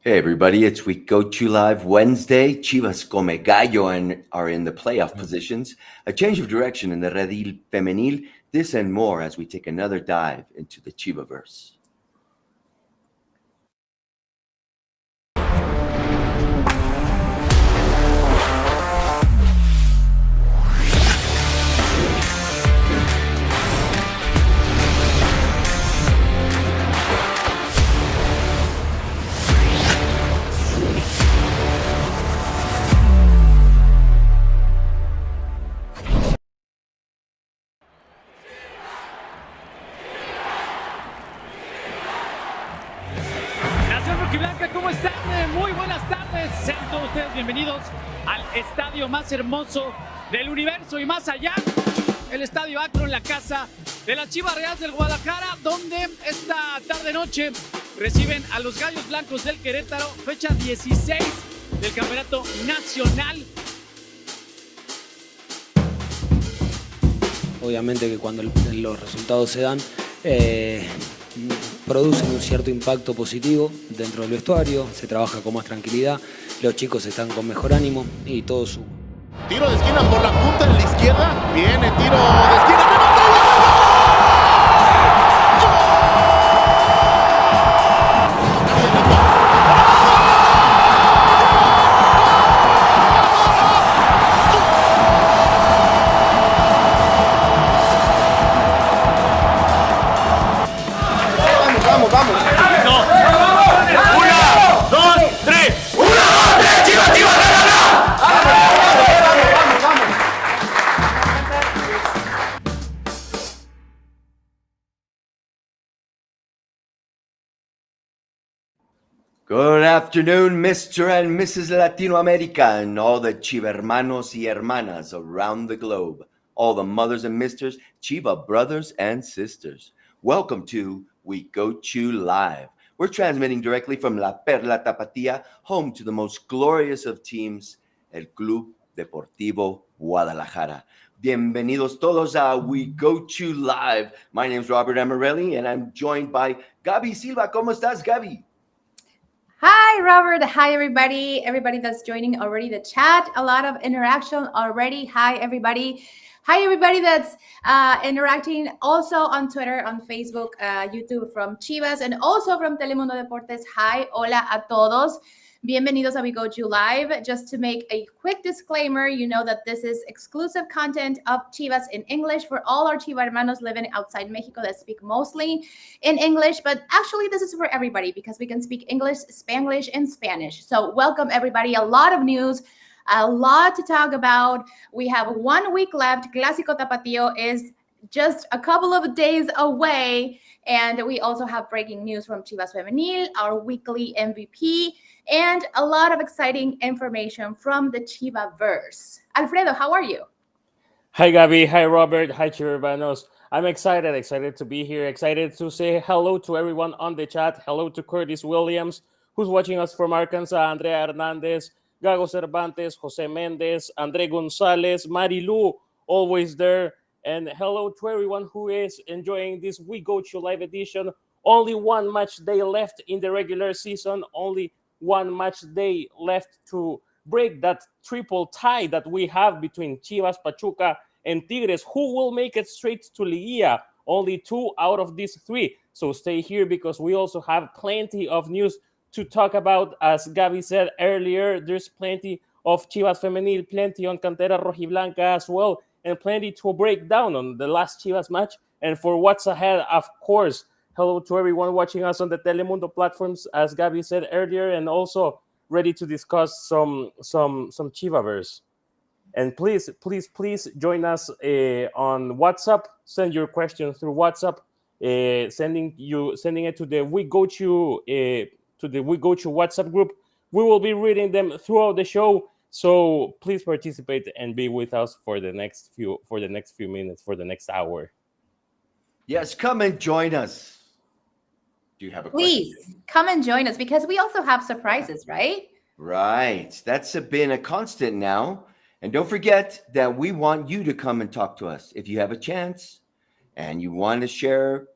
Hey everybody, it's We Go To Live Wednesday. Chivas come gallo and are in the playoff positions. A change of direction in the Redil Femenil. This and more as we take another dive into the Chivaverse. ¿Cómo están? Muy buenas tardes. Sean todos ustedes bienvenidos al estadio más hermoso del universo y más allá, el Estadio Akron, la casa de las Chivas Reales del Guadalajara, donde esta tarde-noche reciben a los Gallos Blancos del Querétaro, fecha 16 del Campeonato Nacional. Obviamente que cuando los resultados se dan, producen un cierto impacto positivo dentro del vestuario, se trabaja con más tranquilidad, los chicos están con mejor ánimo y todo suma. Tiro de esquina por la punta de la izquierda, viene tiro de esquina, ¡remate! Good afternoon, Mr. and Mrs. Latino America, and all the Chiva hermanos y hermanas around the globe, all the mothers and misters, Chiva brothers and sisters. Welcome to We Go To Live. We're transmitting directly from La Perla Tapatía, home to the most glorious of teams, el Club Deportivo Guadalajara. Bienvenidos todos a We Go To Live. My name's Robert Amarelli, and I'm joined by Gaby Silva. ¿Cómo estás, Gaby? Hi, Robert. Hi, everybody. Everybody that's joining already the chat. A lot of interaction already. Hi, everybody. Hi, everybody that's interacting also on Twitter, on Facebook, YouTube from Chivas, and also from Telemundo Deportes. Hi, hola a todos. Bienvenidos a We Go To Live. Just to make a quick disclaimer, you know that this is exclusive content of Chivas in English for all our Chiva hermanos living outside Mexico that speak mostly in English, but actually this is for everybody because we can speak English, Spanglish, and Spanish. So welcome everybody. A lot of news, a lot to talk about. We have 1 week left. Clásico Tapatío is just a couple of days away. And we also have breaking news from Chivas Femenil, our weekly MVP, and a lot of exciting information from the Chivaverse. Alfredo, how are you? Hi, Gabi. Hi, Robert. Hi, Chivermanos. I'm excited to be here. Excited to say hello to everyone on the chat. Hello to Curtis Williams, who's watching us from Arkansas, Andrea Hernandez, Gago Cervantes, Jose Mendez, Andre Gonzalez, Marilu, always there. And hello to everyone who is enjoying this We Go To Live edition. Only one match day left in the regular season. Only one match day left to break that triple tie that we have between Chivas, Pachuca, and Tigres. Who will make it straight to Liguilla? Only 2 out of these 3. So stay here because we also have plenty of news to talk about. As Gaby said earlier, there's plenty of Chivas Femenil, plenty on Cantera Rojiblanca as well, and plenty to break down on the last Chivas match and for what's ahead, of course. Hello to everyone watching us on the Telemundo platforms, as Gaby said earlier, and also ready to discuss some Chivaverse. And please join us on WhatsApp. Send your questions through WhatsApp. Sending it to the We Go To WhatsApp group. We will be reading them throughout the show. So please participate and be with us for the next few minutes, for the next hour. Yes, come and join us. Do you have a question? Please come and join us because we also have surprises, right? Right. That's been a constant now. And don't forget that we want you to come and talk to us. If you have a chance and you want to share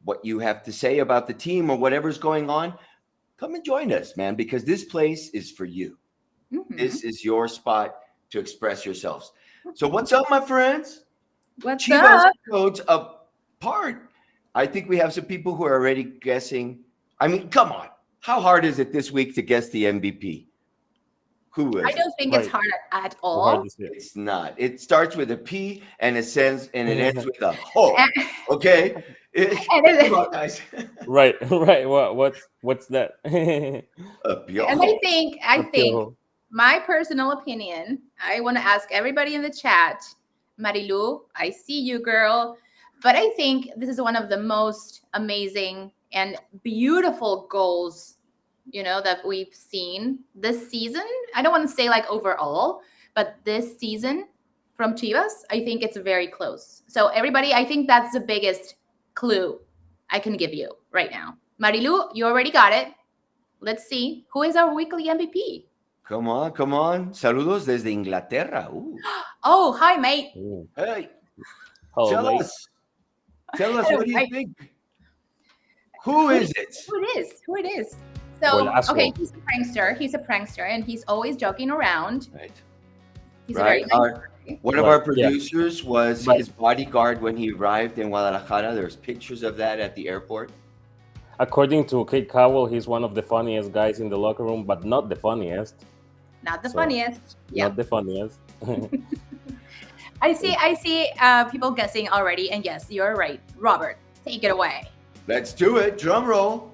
what you have to say about the team or whatever's going on, come and join us, man, because this place is for you. Mhm. This is your spot to express yourselves. So what's up, my friends? What's Chivas up? codes apart. I think we have some people who are already guessing. I mean, come on. How hard is it this week to guess the MVP? Who is I it? don't think it's hard at Hard all. to say. It's not. It starts with a P and it ends with a ho. Okay? Come on, guys. Right. What's that? A piojo. And I think Piojo. my personal opinion, I want to ask everybody in the chat, Marilu, I see you, girl. But I think this is one of the most amazing and beautiful goals, that we've seen this season. I don't want to say like overall, but this season from Chivas, I think it's very close. So everybody, I think that's the biggest clue I can give you right now. Marilu, you already got it. Let's see. Who is our weekly MVP? Come on. Saludos desde Inglaterra. Ooh. Oh, hi, mate. Ooh. Hey, Hello, tell mate. us. What do you Right. think? Who is it? Who it is? So, Golazo. okay, he's a prankster, and he's always joking around. Right. He's Right. a very nice guy. One of Right, our yeah. producers was Right. his bodyguard when he arrived in Guadalajara. There's pictures of that at the airport. According to Kate Cowell, he's one of the funniest guys in the locker room, but not the funniest. Not the So, funniest. Yeah. Not the funniest. I see people guessing already, and yes, you're right. Robert, take it away. Let's do it. Drum roll.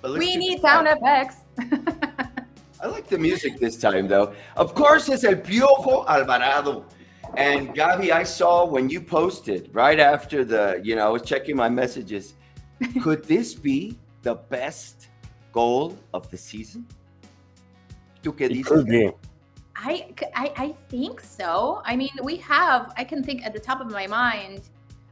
But let's We do need this sound time. effects. I like the music this time, though. Of course, it's El Piojo Alvarado. And Gabi, I saw when you posted right after I was checking my messages. Could this be the best goal of the season? ¿Tú qué It dices? could be. I think so. I mean, I can think at the top of my mind,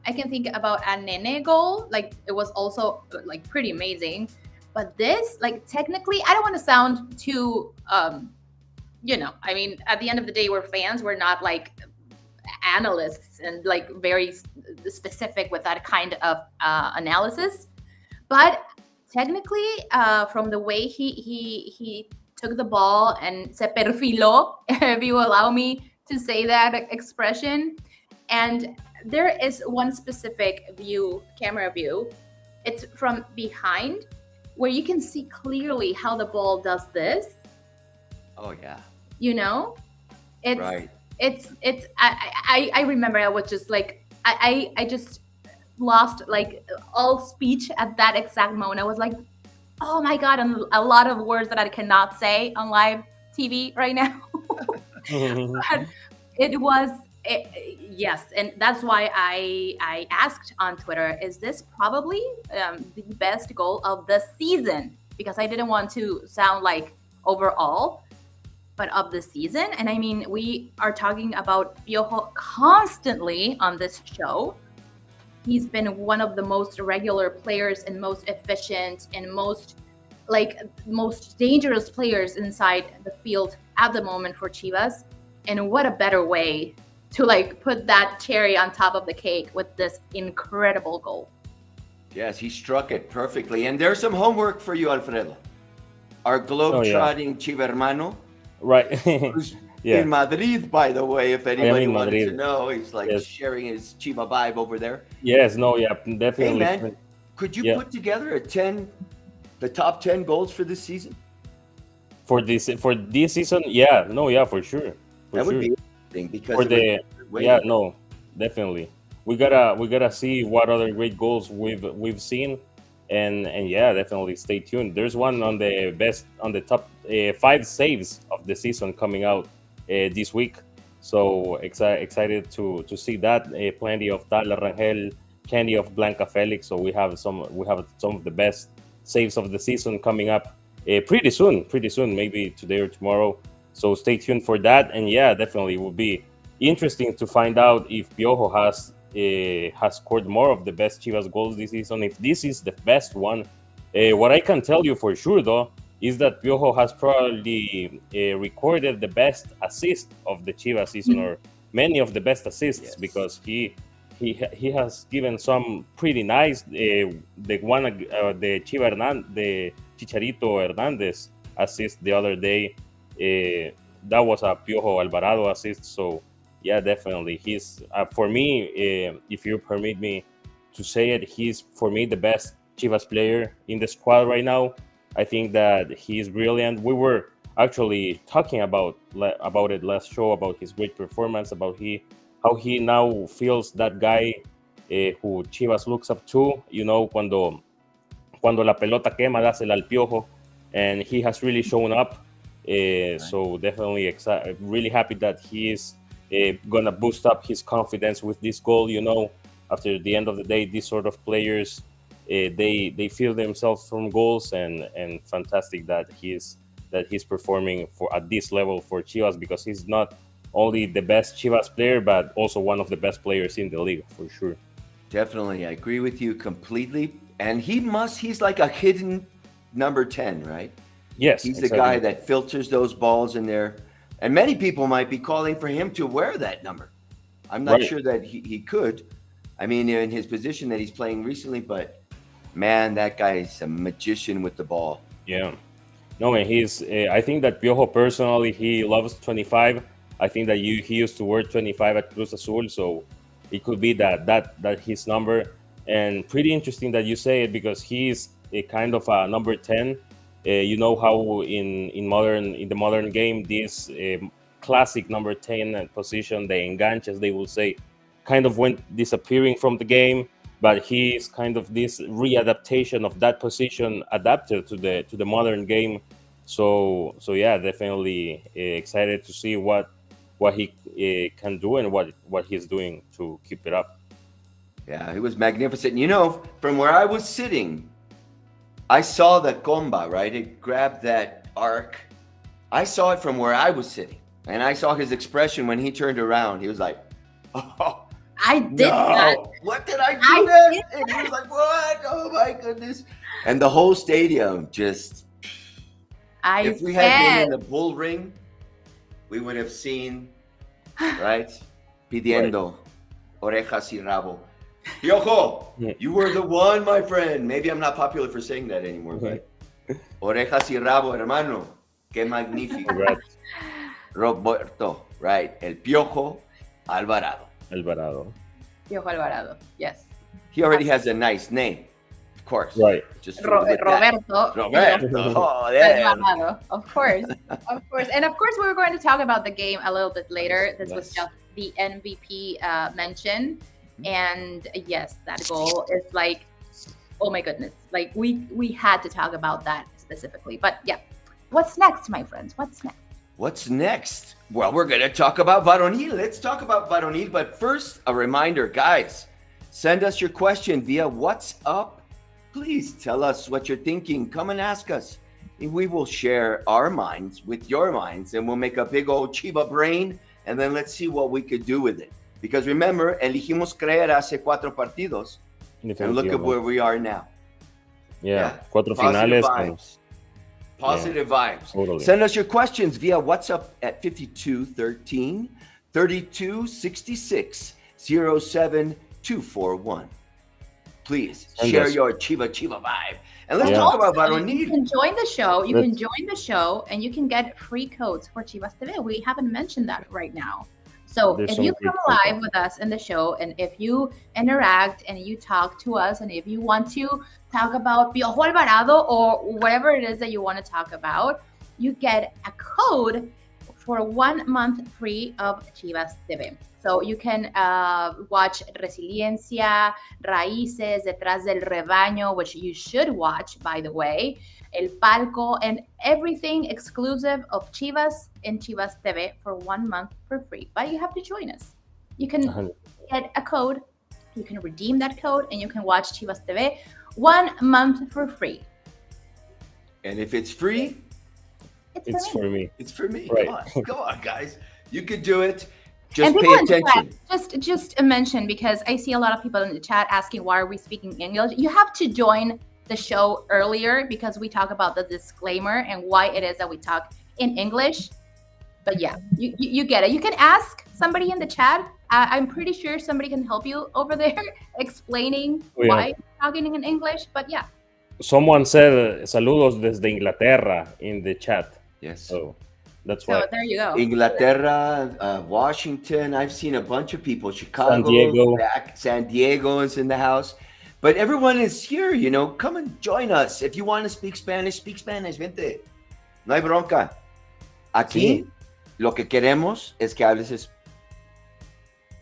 I can think about a Nene goal. Like, it was also like pretty amazing. But this, like, technically, I don't want to sound too, I mean, at the end of the day, we're fans. We're not like analysts and like very specific with that kind of analysis. But technically, from the way he took the ball and se perfiló, if you allow me to say that expression. And there is one specific camera view. It's from behind, where you can see clearly how the ball does this. Oh, yeah. It's Right. I remember I was just like I just lost like all speech at that exact moment. I was like, oh my God, and a lot of words that I cannot say on live TV right now. But yes, and that's why I asked on Twitter, is this probably the best goal of the season? Because I didn't want to sound like overall, but of the season. And I mean, we are talking about Piojo constantly on this show. He's been one of the most regular players and most efficient and most dangerous players inside the field at the moment for Chivas. And what a better way to like put that cherry on top of the cake with this incredible goal. Yes, he struck it perfectly. And there's some homework for you, Alfredo. Our globe-trotting Chivermano, Right. who's Yeah. in Madrid, by the way, if anybody in wanted to Madrid. know. He's like Yes. sharing his Chiva vibe over there. Yes. No. Yeah. Hey, Definitely. man, could you Yeah. put together the top 10 goals for this season? For this season, yeah. No. Yeah. For sure. That would be interesting because For it the would- wait, yeah. No. Definitely. We gotta see what other great goals we've seen, and yeah, definitely stay tuned. There's one on the top 5 saves of the season coming out this week. So excited to see that. Plenty of Tyler Rangel, plenty of Blanca Felix. So we have some of the best saves of the season coming up pretty soon, maybe today or tomorrow. So stay tuned for that. And yeah, definitely will be interesting to find out if Piojo has scored more of the best Chivas goals this season. If this is the best one, what I can tell you for sure though is that Piojo has probably recorded the best assist of the Chivas season, or many of the best assists, Yes. because he has given some pretty nice. The Chiva Chicharito Hernandez assist the other day. That was a Piojo Alvarado assist. So yeah, definitely he's for me. If you permit me to say it, he's for me the best Chivas player in the squad right now. I think that he's brilliant. We were actually talking about it last show, about his great performance, about how he now feels that guy who Chivas looks up to. You know, cuando la pelota quema, dásela al Piojo, and he has really shown up. So definitely really happy that he is gonna boost up his confidence with this goal. You know, after the end of the day, these sort of players, they feel themselves from goals, and fantastic that he's performing at this level for Chivas, because he's not only the best Chivas player, but also one of the best players in the league, for sure. Definitely, I agree with you completely. And he's like a hidden number 10, right? Yes, he's exactly. the guy that filters those balls in there. And many people might be calling for him to wear that number. I'm not sure that he could. I mean, in his position that he's playing recently, but man, that guy's a magician with the ball. Yeah. No, and he's. I think that Piojo personally, he loves 25. I think that he used to wear 25 at Cruz Azul, so it could be that his number. And pretty interesting that you say it, because he's a kind of a number 10. You know how in the modern game, this classic number 10 position, the enganches, they will say, kind of went disappearing from the game. But he's kind of this readaptation of that position adapted to the modern game. So yeah, definitely excited to see what he can do and what he's doing to keep it up. Yeah, he was magnificent. You know, from where I was sitting, I saw the comba, right? It grabbed that arc. I saw it from where I was sitting, and I saw his expression when he turned around. He was like, "Oh, I did that. What did I do that?" And he was like, "What? Oh my goodness!" And the whole stadium just. If we had been in the bull ring, we would have seen, right? Pidiendo orejas y rabo. Piojo, you were the one, my friend. Maybe I'm not popular for saying that anymore, but orejas y rabo, hermano. Qué magnífico. Roberto, right? El Piojo Alvarado. Piojo Alvarado, yes. He already has a nice name, of course. Right. Just Roberto. Oh, yeah. Alvarado, of course. And of course, we were going to talk about the game a little bit later. This was just the MVP mention. And yes, that goal is like, oh my goodness. Like we had to talk about that specifically. But yeah, what's next, my friends? What's next? Well, we're going to talk about Varonil. Let's talk about Varonil. But first, a reminder, guys, send us your question via WhatsApp. Please tell us what you're thinking. Come and ask us. And we will share our minds with your minds, and we'll make a big old Chiva brain, and then let's see what we could do with it. Because remember, elegimos creer hace 4 partidos, and look at where we are now. Yeah. 4 finales. Positive vibes. Totally. Send us your questions via WhatsApp at 5213 3266 07241. Please share your Chiva vibe. And let's talk about Varonil. You can join the show. And you can get free codes for Chivas TV. We haven't mentioned that right now. So if you come live with us in the show, and if you interact and you talk to us, and if you want to talk about Piojo Alvarado or whatever it is that you want to talk about, you get a code for 1 month free of Chivas TV. So you can watch Resiliencia, Raíces, Detrás del Rebaño, which you should watch, by the way, El Palco, and everything exclusive of Chivas in Chivas TV for 1 month for free. But you have to join us. You can get a code, you can redeem that code, and you can watch Chivas TV 1 month for free. And if it's free, it's for me. It's for me. Right. Come on, guys. You could do it. Just pay attention. Just a mention, because I see a lot of people in the chat asking, why are we speaking English? You have to join the show earlier, because we talk about the disclaimer and why it is that we talk in English. But yeah, you get it. You can ask somebody in the chat. I'm pretty sure somebody can help you over there explaining why you're talking in English. But yeah, Someone said saludos desde Inglaterra in the chat. Yes. So that's So why. there you go. Inglaterra, Washington. I've seen a bunch of people. Chicago, San Diego. back, San Diego is in the house. But everyone is here, you know. Come and join us. If you want to speak Spanish, vente. No hay bronca. Aquí, lo que queremos es que hables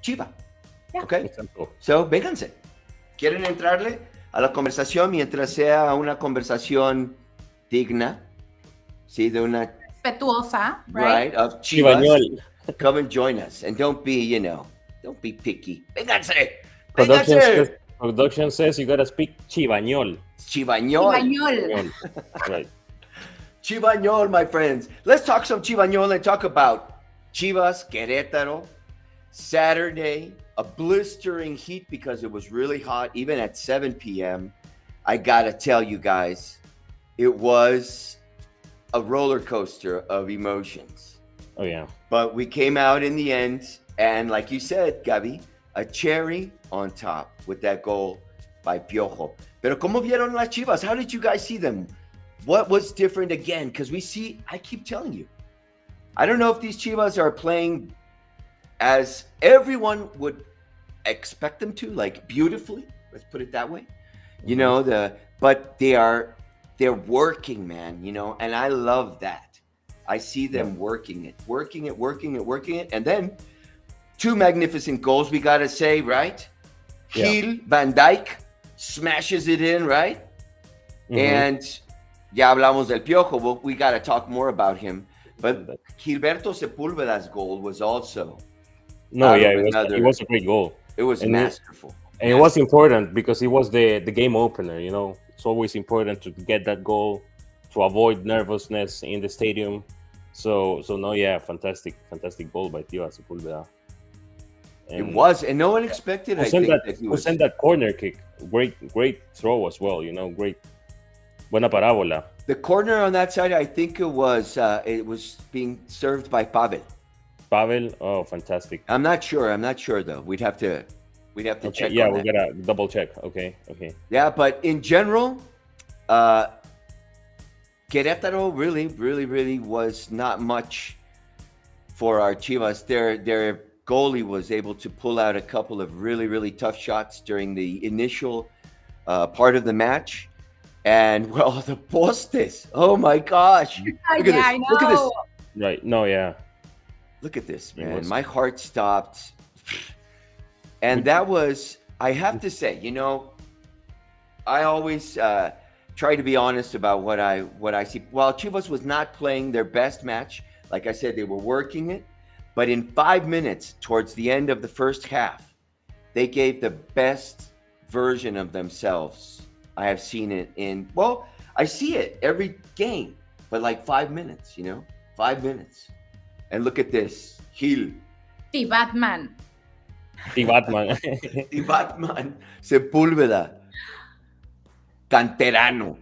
Chiva. Yeah. Okay? Exacto. So, vénganse. ¿Quieren entrarle a la conversación mientras sea una conversación digna? Sí, de una Respetuosa, right? of Chivas. Chivañol. Come and join us. And don't be, don't be picky. Vénganse. Production says you gotta speak Chivañol. Chivañol. Español. Right. Chivañol, my friends. Let's talk some Chivañol and talk about Chivas, Querétaro. Saturday, a blistering heat because it was really hot, even at 7 p.m. I gotta tell you guys, it was a roller coaster of emotions. Oh, yeah. But we came out in the end, and like you said, Gabi, a cherry on top with that goal by Piojo. Pero ¿cómo vieron las Chivas? How did you guys see them? What was different again? Because I keep telling you, I don't know if these Chivas are playing as everyone would expect them to, like beautifully. Let's put it that way. You know, but they're working, man, you know, and I love that. I see them working it. And then 2 magnificent goals, we got to say, right? Yeah. Gil Van Dijk smashes it in, right? And ya hablamos del Piojo, but we got to talk more about him. But Gilberto Sepúlveda's goal was also it was a great goal. It was masterful. And it was important because it was the game opener, you know. It's always important to get that goal to avoid nervousness in the stadium. So fantastic goal by Tío Sepúlveda. It was, and no one expected. Who sent that corner kick? Great throw as well. You know, buena parábola. The corner on that side, I think it was being served by Pavel. Pavel, oh, fantastic. I'm not sure though. We'd have to check. Yeah, on we that. gotta double check. Okay. Yeah, but in general, Querétaro really was not much for our Chivas. Their goalie was able to pull out a couple of really tough shots during the initial part of the match. And well, the postes. Oh my gosh. Look at this. I know. Look at this. Right. No, yeah. Look at this, man. My heart stopped. And that was, I have to say, you know, I always try to be honest about what I see. While Chivas was not playing their best match, like I said, they were working it. But in 5 minutes, towards the end of the first half, they gave the best version of themselves. I have seen it I see it every game, but like 5 minutes, you know, 5 minutes. And look at this, Gil. The Batman. The Batman. The Batman, Sepúlveda, Canterano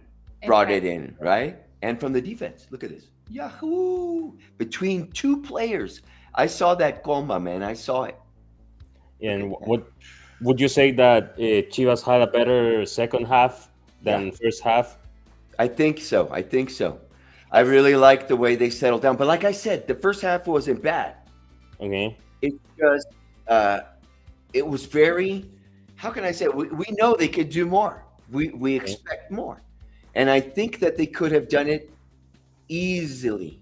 brought it in, right? And from the defense, look at this. Yahoo! Between 2 players. I saw that comba, man. I saw it. And what would you say that Chivas had a better second half than first half? I think so. I really like the way they settled down. But like I said, the first half wasn't bad. Okay. It just, it was very, how can I say it? We know they could do more. We expect more. And I think that they could have done it easily.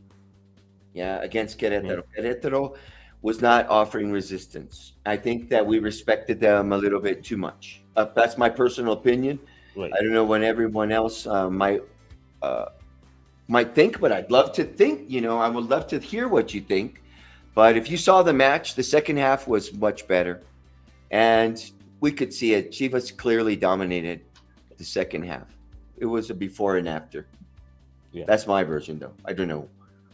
Yeah, against Querétaro. Querétaro was not offering resistance. I think that we respected them a little bit too much. That's my personal opinion. Right. I don't know what everyone else might think, but I'd love to think, you know, I would love to hear what you think. But if you saw the match, the second half was much better. And we could see it. Chivas clearly dominated the second half. It was a before and after. Yeah. That's my version, though. I don't know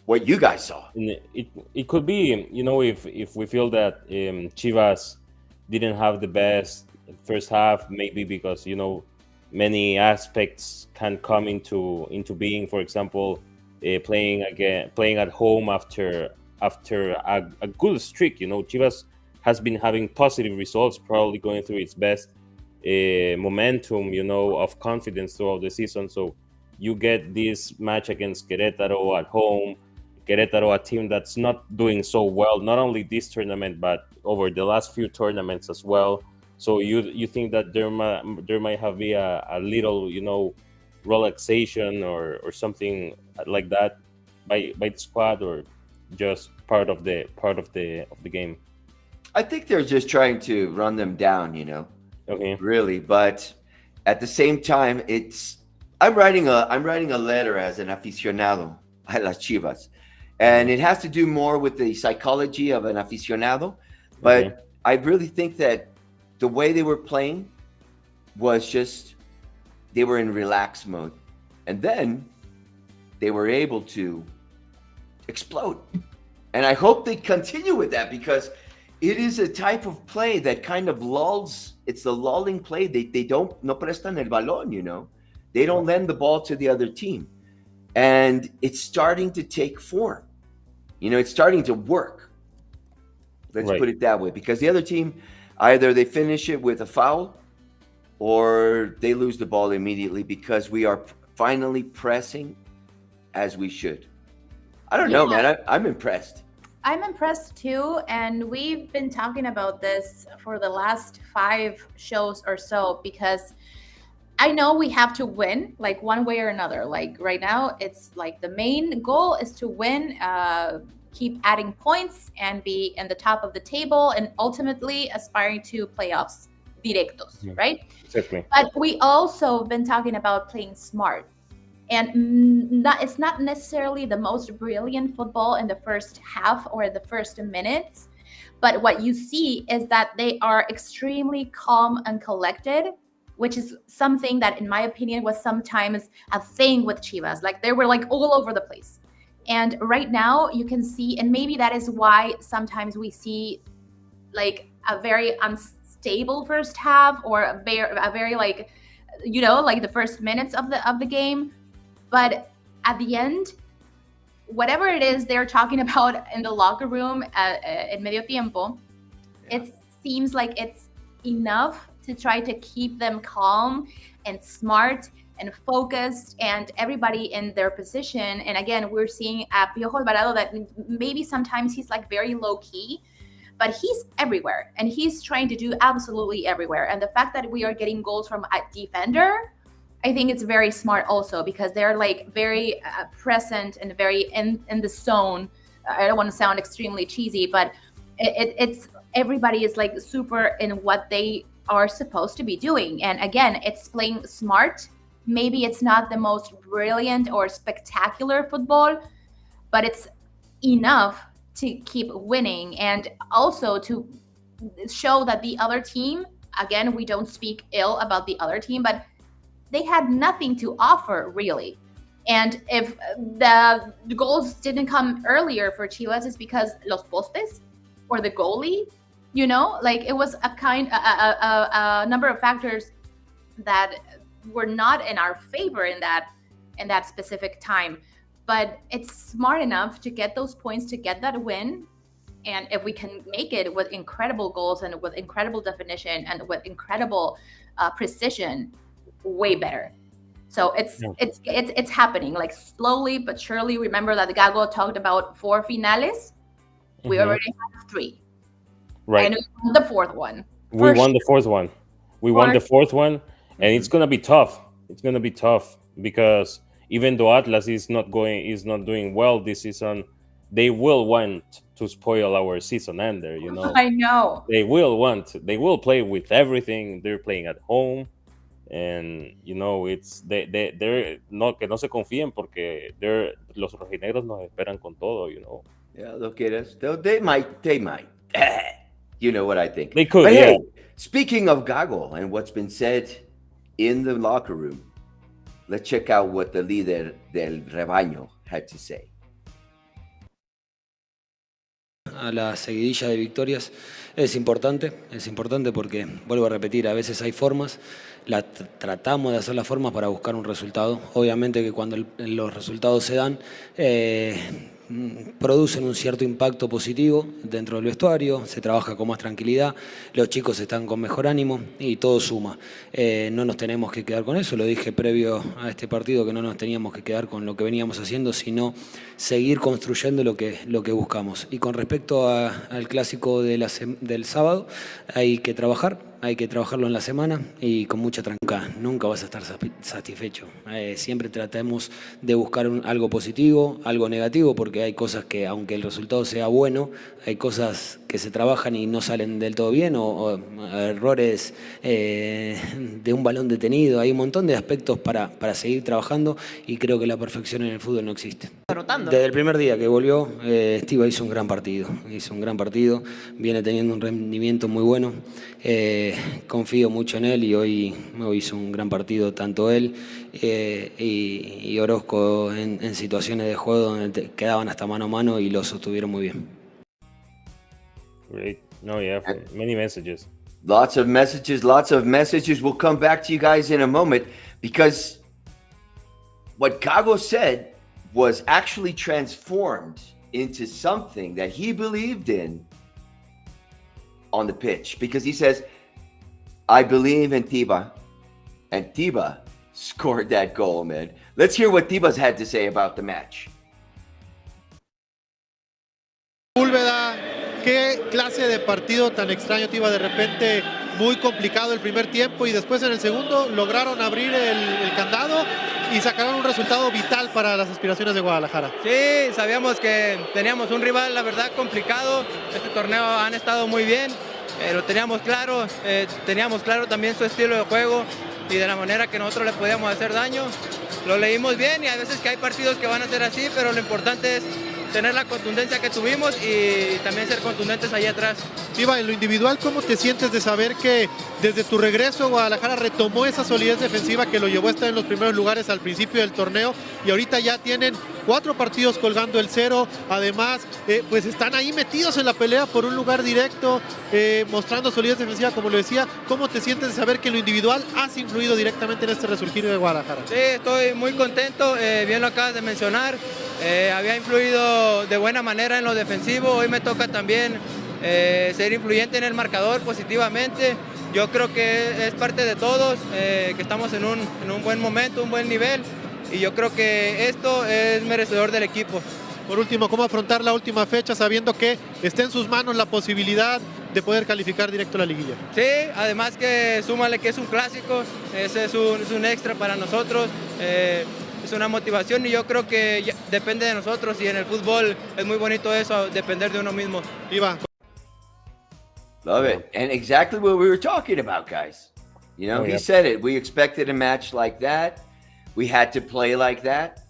what you guys saw. It could be, you know, if we feel that Chivas didn't have the best first half, maybe because, you know, many aspects can come into being. For example, playing at home after a good streak. You know, Chivas has been having positive results, probably going through its best momentum, of confidence throughout the season. So you get this match against Querétaro at home. Querétaro, a team that's not doing so well, not only this tournament, but over the last few tournaments as well. So you think that there might have been a little, relaxation or something like that by the squad, or just part of the game? I think they're just trying to run them down, Okay. really. But at the same time, I'm writing a letter as an aficionado a las Chivas, and it has to do more with the psychology of an aficionado. But Okay. I really think that the way they were playing was just, they were in relaxed mode, and then they were able to explode. And I hope they continue with that, because it is a type of play that kind of lulls. It's the lulling play. They don't, no prestan el balón, They don't lend the ball to the other team. And it's starting to take form. It's starting to work. Let's Right. put it that way. Because the other team, either they finish it with a foul or they lose the ball immediately, because we are finally pressing as we should. I don't know, man. I'm impressed. I'm impressed too, and we've been talking about this for the last 5 shows or so, because I know we have to win, like one way or another. Like right now, it's like the main goal is to win, keep adding points, and be in the top of the table, and ultimately aspiring to playoffs directos, Yeah. right? Exactly. But we also been talking about playing smart. And it's not necessarily the most brilliant football in the first half or the first minutes, but what you see is that they are extremely calm and collected, which is something that, in my opinion, was sometimes a thing with Chivas. Like they were like all over the place. And right now you can see, and maybe that is why sometimes we see like a very unstable first half, or a very like, like the first minutes of the game. But at the end, whatever it is they're talking about in the locker room in medio tiempo, it seems like it's enough to try to keep them calm and smart and focused, and everybody in their position. And again, we're seeing Piojo Alvarado that maybe sometimes he's like very low key, but he's everywhere and he's trying to do absolutely everywhere. And the fact that we are getting goals from a defender, I think it's very smart also, because they're like very present and very in the zone. I don't want to sound extremely cheesy, but it's everybody is like super in what they are supposed to be doing. And again, it's playing smart. Maybe it's not the most brilliant or spectacular football, but it's enough to keep winning, and also to show that the other team, again, we don't speak ill about the other team, but they had nothing to offer, really. And if the goals didn't come earlier for Chivas, it's because los postes or the goalie, like it was a number of factors that were not in our favor in that specific time. But it's smart enough to get those points, to get that win. And if we can make it with incredible goals and with incredible definition and with incredible precision, way better. So it's happening, like slowly but surely. Remember that Gago talked about 4 finales. We already have 3. Right. And we won the 4th one. We won the 4th one. And it's gonna be tough. It's gonna be tough, because even though Atlas is not doing well this season, they will want to spoil our season ender. I know. They will play with everything. They're playing at home. And it's they're no, que no se confíen, porque los rojinegros nos esperan con todo. Yeah, look at us. They might. You know what I think. They could. But Yeah. hey, speaking of Gago and what's been said in the locker room, let's check out what the líder del rebaño had to say. A la seguidilla de victorias es importante porque, vuelvo a repetir, a veces hay formas, tratamos de hacer las formas para buscar un resultado. Obviamente que cuando los resultados se dan, producen un cierto impacto positivo dentro del vestuario, se trabaja con más tranquilidad, los chicos están con mejor ánimo y todo suma. No nos tenemos que quedar con eso, lo dije previo a este partido, que no nos teníamos que quedar con lo que veníamos haciendo, sino seguir construyendo lo que buscamos. Y con respecto al clásico del sábado, hay que trabajarlo en la semana y con mucha tranquilidad. Nunca vas a estar satisfecho. Siempre tratemos de buscar algo positivo, algo negativo, porque hay cosas que, aunque el resultado sea bueno, hay cosas que se trabajan y no salen del todo bien, o errores de un balón detenido. Hay un montón de aspectos para seguir trabajando y creo que la perfección en el fútbol no existe. Desde el primer día que volvió, Steve hizo un gran partido. Viene teniendo un rendimiento muy bueno. Confío mucho en él y hoy hizo un gran partido, tanto él y Orozco en situaciones de juego donde quedaban hasta mano a mano y lo sostuvieron muy bien. Great. No, yeah, many messages. Lots of messages. We'll come back to you guys in a moment, because what Gago said was actually transformed into something that he believed in on the pitch, because he says, I believe in Tiba, and Tiba scored that goal, man. Let's hear what Tiba's had to say about the match. Úlveda, qué clase de partido tan extraño, Tiba. De repente muy complicado el primer tiempo y después en el segundo lograron abrir el candado y sacaron un resultado vital para las aspiraciones de Guadalajara. Sí, sabíamos que teníamos un rival, la verdad, complicado. Este torneo han estado muy bien, lo teníamos claro también su estilo de juego y de la manera que nosotros le podíamos hacer daño. Lo leímos bien y a veces que hay partidos que van a ser así, pero lo importante es tener la contundencia que tuvimos y también ser contundentes ahí atrás. Iba, en lo individual, ¿cómo te sientes de saber que desde tu regreso Guadalajara retomó esa solidez defensiva que lo llevó a estar en los primeros lugares al principio del torneo y ahorita ya tienen 4 partidos colgando el 0? Además, pues están ahí metidos en la pelea por un lugar directo, mostrando solidez defensiva, como lo decía. ¿Cómo te sientes de saber que en lo individual has influido directamente en este resurgir de Guadalajara? Sí, estoy muy contento, bien lo acabas de mencionar. Había influido de buena manera en lo defensivo, hoy me toca también ser influyente en el marcador positivamente. Yo creo que es parte de todos, que estamos en un buen momento, un buen nivel, y yo creo que esto es merecedor del equipo. Por último, ¿cómo afrontar la última fecha sabiendo que está en sus manos la posibilidad de poder calificar directo a la liguilla? Sí, además que súmale que es un clásico, ese es un extra para nosotros. Es una motivación y yo creo que depende de nosotros, y en el fútbol es muy bonito eso, depender de uno mismo. Iba. Love it. And exactly what we were talking about, guys. You know, he said it. We expected a match like that. We had to play like that.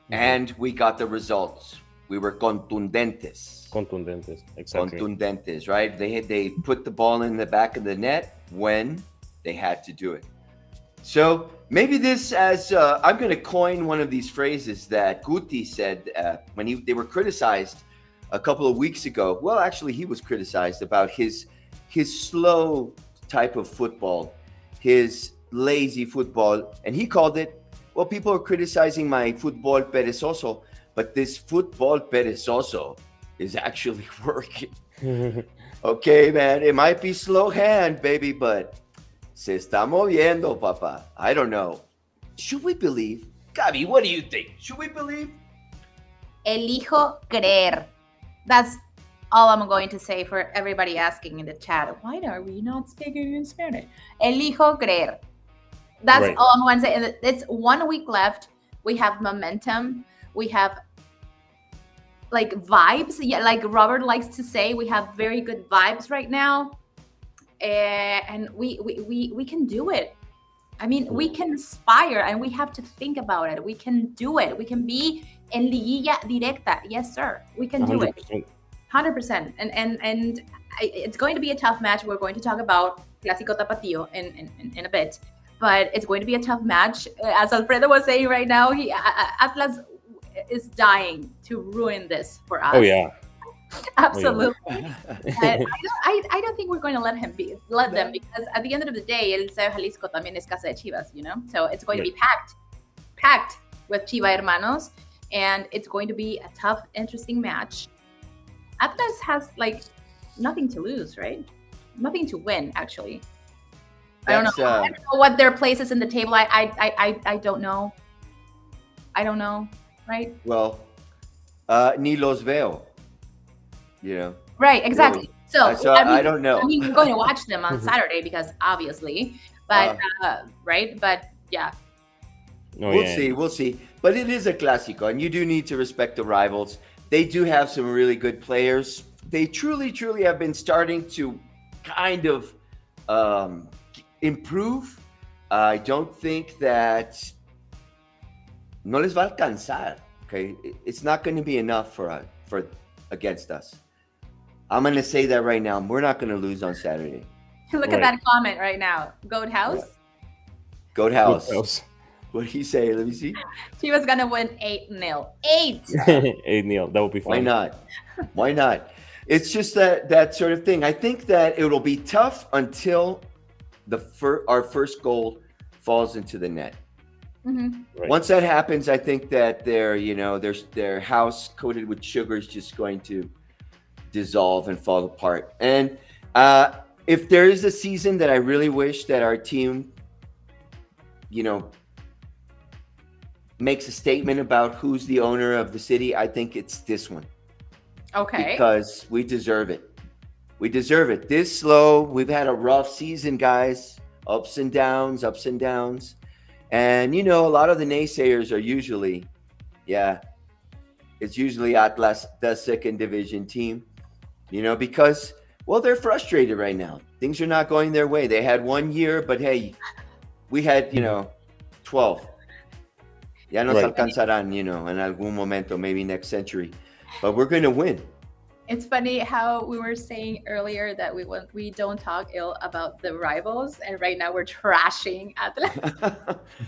And we got the results. We were contundentes. Contundentes, exactly. Contundentes, right? They put the ball in the back of the net when they had to do it. So maybe this, as I'm going to coin one of these phrases that Guti said when they were criticized a couple of weeks ago. Well, actually, he was criticized about his slow type of football, his lazy football, and he called it, well, people are criticizing my fútbol perezoso, but this fútbol perezoso is actually working. Okay, man, it might be slow hand, baby, but se está moviendo, papá. I don't know. Should we believe? Gaby, what do you think? Should we believe? Elijo creer. That's all I'm going to say for everybody asking in the chat. Why are we not speaking in Spanish? Elijo creer. That's right. All I'm going to say. It's 1 week left. We have momentum. We have like vibes. Yeah, like Robert likes to say, we have very good vibes right now. And we can do it. I mean, we can aspire and we have to think about it. We can do it. We can be en liguilla directa. Yes, sir. We can do 100%. It. 100%. And it's going to be a tough match. We're going to talk about Clásico Tapatío in a bit. But it's going to be a tough match. As Alfredo was saying right now, Atlas is dying to ruin this for us. Oh, yeah. Absolutely. I don't think we're going to let them, because at the end of the day, el Estadio Jalisco también es casa de Chivas, you know? So it's going to be packed with Chiva hermanos. and it's going to be a tough, interesting match. Atlas has like nothing to lose, right? Nothing to win, actually. I don't know. I don't know what their place is in the table. I don't know. I don't know, right? Well, ni los veo, you know. Right, exactly. Really. So I don't know. I mean, we're going to watch them on Saturday because obviously, but right, but yeah. We'll see. But it is a Clásico, and you do need to respect the rivals. They do have some really good players. They truly have been starting to kind of improve. I don't think that no les va a alcanzar. Okay, it's not going to be enough for against us. I'm going to say that right now. We're not going to lose on Saturday. Look at that comment right now. Goat House. Yeah. Goat House. What did he say? Let me see. She was going to win 8-0. 8-0. That would be fun. Why not? It's just that sort of thing. I think that it will be tough until our first goal falls into the net. Mm-hmm. Right. Once that happens, I think that their house coated with sugar is just going to dissolve and fall apart. And if there is a season that I really wish that our team, makes a statement about who's the owner of the city, I think it's this one. Okay. Because we deserve it. We deserve it. This slow, we've had a rough season, guys. Ups and downs. And, a lot of the naysayers are usually, it's usually Atlas, the second division team, because, well, they're frustrated right now. Things are not going their way. They had 1 year, but hey, we had, 12. Ya nos alcanzarán, en algún momento, maybe next century. But we're going to win. It's funny how we were saying earlier that we don't talk ill about the rivals, and right now we're trashing Atlas.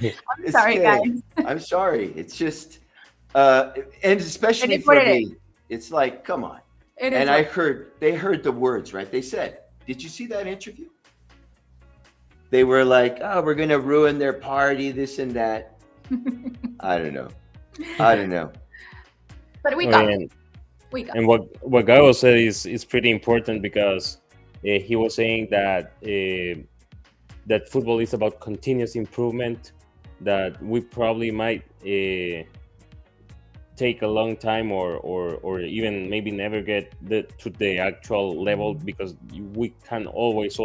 I'm sorry, guys. I'm sorry. It's just, and especially for me, it's like, come on. And they heard the words, right? They said, did you see that interview? They were like, oh, we're going to ruin their party, this and that. I don't know. But we got it. And what Gago said is pretty important, because he was saying that that football is about continuous improvement, that we probably might take a long time or even maybe never get to the actual level, because we can always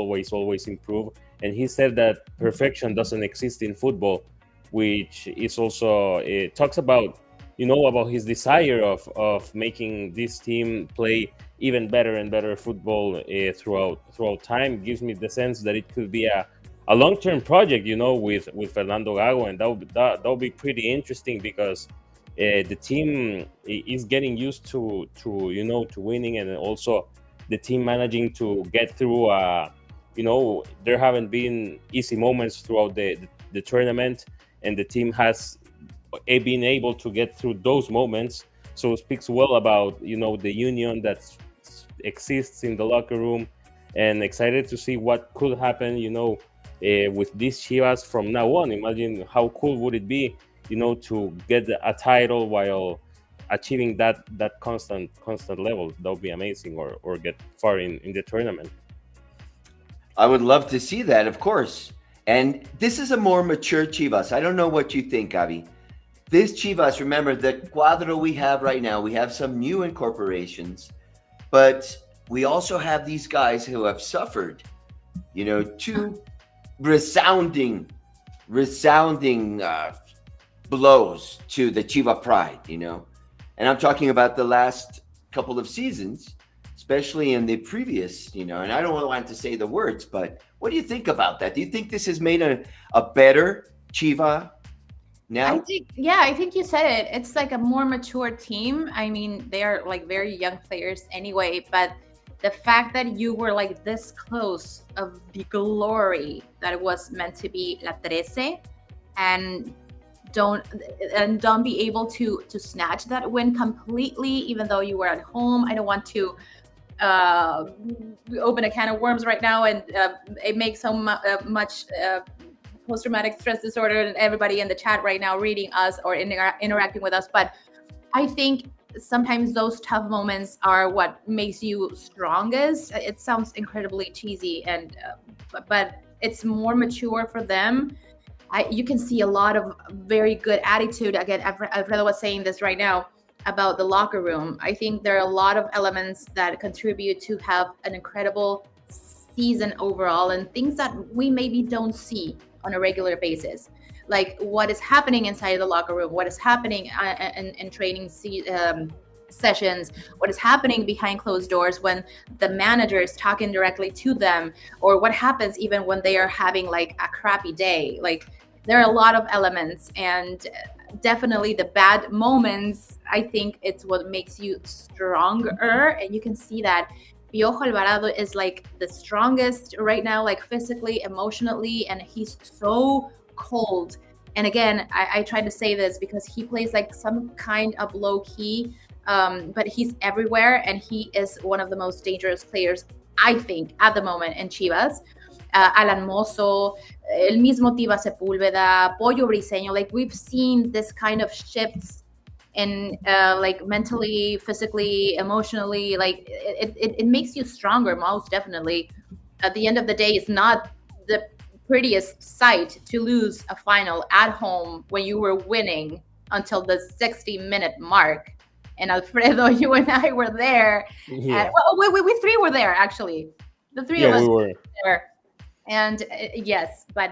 improve. And he said that perfection doesn't exist in football, which is also talks about about his desire of making this team play even better and better football throughout time. Gives me the sense that it could be a long-term project, with Fernando Gago, and that would be pretty interesting, because the team is getting used to winning, and also the team managing to get through. There haven't been easy moments throughout the tournament, and the team has being able to get through those moments. So it speaks well about the union that exists in the locker room, and excited to see what could happen with these Chivas from now on. Imagine how cool would it be to get a title while achieving that constant level. That would be amazing, or get far in the tournament. I would love to see that, of course. And this is a more mature Chivas. I don't know what you think, Gabi. This Chivas, remember, the cuadro we have right now, we have some new incorporations, but we also have these guys who have suffered, two resounding blows to the Chiva pride, And I'm talking about the last couple of seasons, especially in the previous, and I don't want to say the words, but what do you think about that? Do you think this has made a better Chiva now? I think you said it. It's like a more mature team. I mean, they are like very young players anyway, but the fact that you were like this close of the glory that it was meant to be La Trece, and don't be able to snatch that win completely, even though you were at home. I don't want to open a can of worms right now, and it makes so much post-traumatic stress disorder, and everybody in the chat right now reading us or interacting with us. But I think sometimes those tough moments are what makes you strongest. It sounds incredibly cheesy, and but it's more mature for them. You can see a lot of very good attitude. Again, Alfredo was saying this right now about the locker room. I think there are a lot of elements that contribute to have an incredible season overall, and things that we maybe don't see on a regular basis, like what is happening inside the locker room, what is happening in training sessions, what is happening behind closed doors when the manager is talking directly to them, or what happens even when they are having like a crappy day. Like, there are a lot of elements, and definitely the bad moments, I think it's what makes you stronger. And you can see that Piojo Alvarado is like the strongest right now, like physically, emotionally, and he's so cold. And again, I try to say this because he plays like some kind of low key, but he's everywhere, and he is one of the most dangerous players, I think, at the moment in Chivas. Alan Mozo, el mismo Tiva Sepúlveda, Pollo Briseño, like we've seen this kind of shifts in like mentally, physically, emotionally. Like it makes you stronger, most definitely. At the end of the day, it's not the prettiest sight to lose a final at home when you were winning until the 60-minute mark. And Alfredo, you and I were there. Yeah. Well, we three were there, actually. The three of us we were there. And yes, but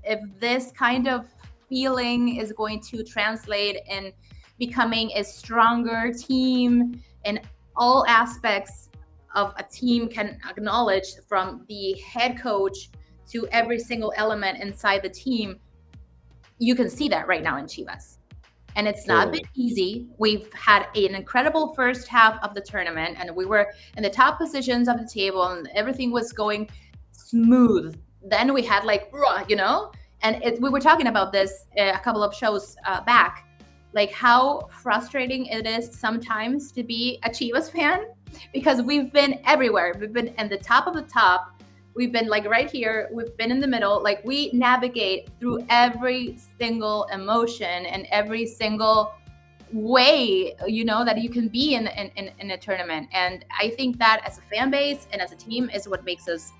if this kind of feeling is going to translate in becoming a stronger team in all aspects of a team can acknowledge, from the head coach to every single element inside the team, you can see that right now in Chivas. And it's not been easy. We've had an incredible first half of the tournament, and we were in the top positions of the table, and everything was going smooth. Then we had like, and we were talking about this a couple of shows back, like how frustrating it is sometimes to be a Chivas fan, because we've been everywhere. We've been in the top of the top. We've been like right here. We've been in the middle. Like, we navigate through every single emotion and every single way, that you can be in a tournament. And I think that as a fan base and as a team is what makes us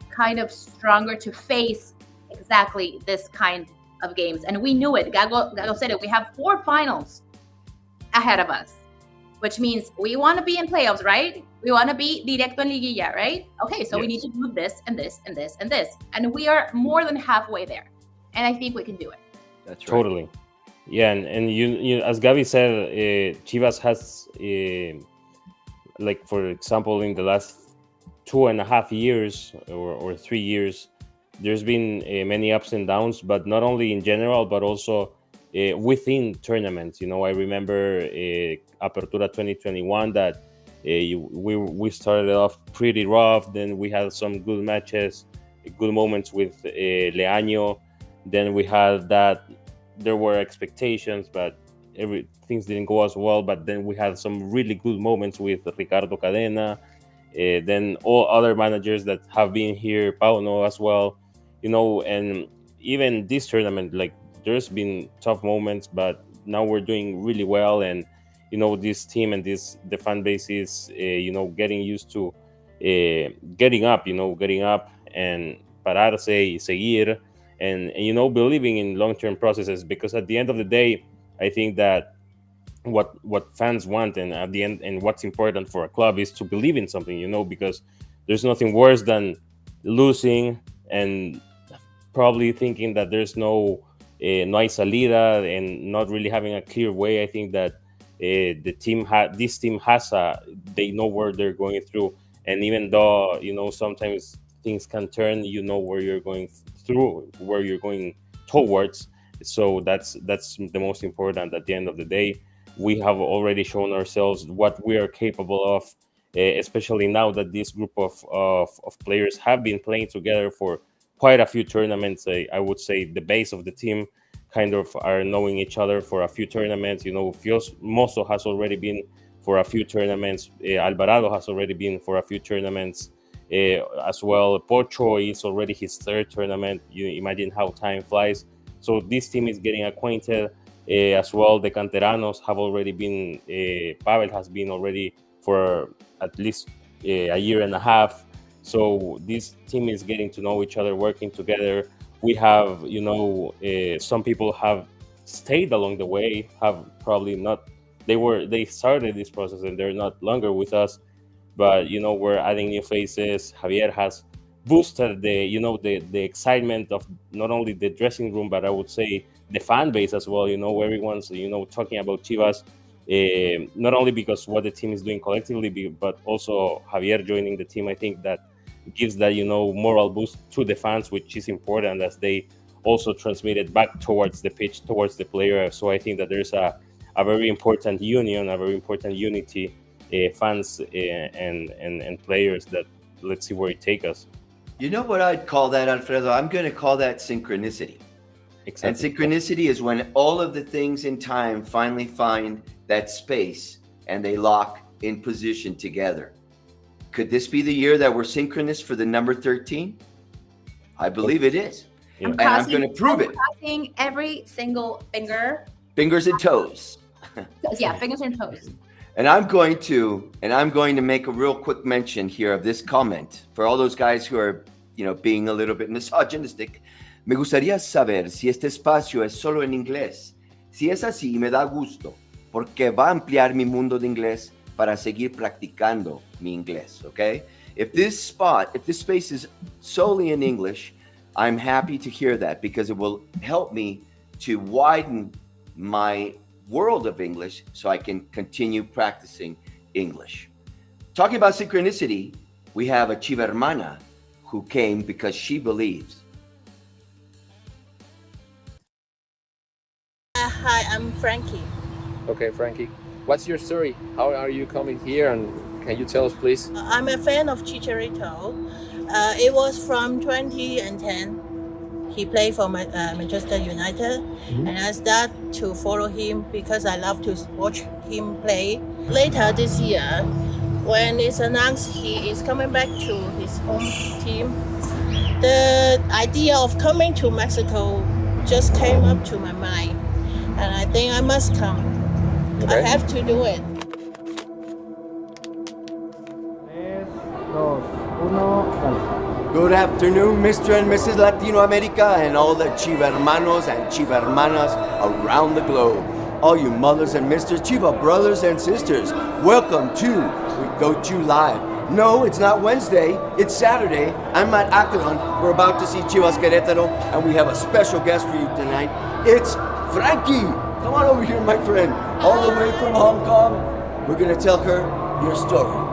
kind of stronger to face exactly this kind of games. And we knew it. Gago said it. We have 4 finals ahead of us, which means we want to be in playoffs, right? We want to be directo en liguilla, right? Okay, so we need to do this and this and this and this. And we are more than halfway there. And I think we can do it. That's right. totally. Yeah, and you as Gabi said, Chivas has, like, for example, in the last 2.5 years or 3 years, there's been many ups and downs, but not only in general, but also within tournaments. I remember Apertura 2021 that we started off pretty rough. Then we had some good matches, good moments with Leaño. Then we had that there were expectations, but things didn't go as well. But then we had some really good moments with Ricardo Cadena. Then all other managers that have been here, Pauno as well, and even this tournament, like, there's been tough moments, but now we're doing really well. And, this team and the fan base is, getting used to getting up and pararse y seguir and believing in long-term processes, because at the end of the day, I think that what fans want, and at the end, and what's important for a club, is to believe in something, because there's nothing worse than losing and probably thinking that there's no hay salida and not really having a clear way. I think that this team has they know where they're going through, and even though sometimes things can turn, where you're going through, where you're going towards. So that's the most important. At the end of the day, we have already shown ourselves what we are capable of, especially now that this group of players have been playing together for quite a few tournaments. I would say the base of the team kind of are knowing each other for a few tournaments. Mozo has already been for a few tournaments. Alvarado has already been for a few tournaments as well. Pocho is already his 3rd tournament. You imagine how time flies. So this team is getting acquainted. as well. The canteranos have already been, Pavel has been already for at least a year and a half. So this team is getting to know each other, working together. We have, some people have stayed along the way, have probably not, they started this process and they're not longer with us, but, we're adding new faces. Javier has boosted the excitement of not only the dressing room, but I would say the fan base as well. Everyone's, talking about Chivas, not only because what the team is doing collectively, but also Javier joining the team. I think that gives that, moral boost to the fans, which is important as they also transmit it back towards the pitch, towards the player. So I think that there's a very important union, a very important unity, fans and players, that let's see where it takes us. You know what I'd call that, Alfredo? I'm going to call that synchronicity. Exactly. And synchronicity is when all of the things in time finally find that space and they lock in position together. Could this be the year that we're synchronous for the number 13? I believe it is. Yeah. And I'm going to prove it. Crossing every single finger. Fingers and toes. Yeah, fingers and toes. And I'm going to make a real quick mention here of this comment for all those guys who are, being a little bit misogynistic. Me gustaría saber si este espacio es solo en inglés. Si es así, me da gusto, porque va a ampliar mi mundo de inglés para seguir practicando mi inglés, okay? If this space is solely in English, I'm happy to hear that because it will help me to widen my world of English so I can continue practicing English. Talking about synchronicity, we have a Chiva hermana who came because she believes. Hi, I'm Frankie. Okay, Frankie. What's your story? How are you coming here, and can you tell us, please? I'm a fan of Chicharito. It was from 2010. He played for Manchester United, and I started to follow him because I love to watch him play. Later this year, when it's announced he is coming back to his home team, the idea of coming to Mexico just came up to my mind, and I think I must come. Okay. I have to do it. Good afternoon, Mr. and Mrs. Latino America and all the Chiva hermanos and Chiva hermanas around the globe. All you mothers and misters, Chiva brothers and sisters, welcome to We Go To Live. No, it's not Wednesday, it's Saturday. I'm at Akron. We're about to see Chivas Querétaro, and we have a special guest for you tonight. It's Frankie. Come on over here, my friend. All the way from Hong Kong. We're gonna tell her your story.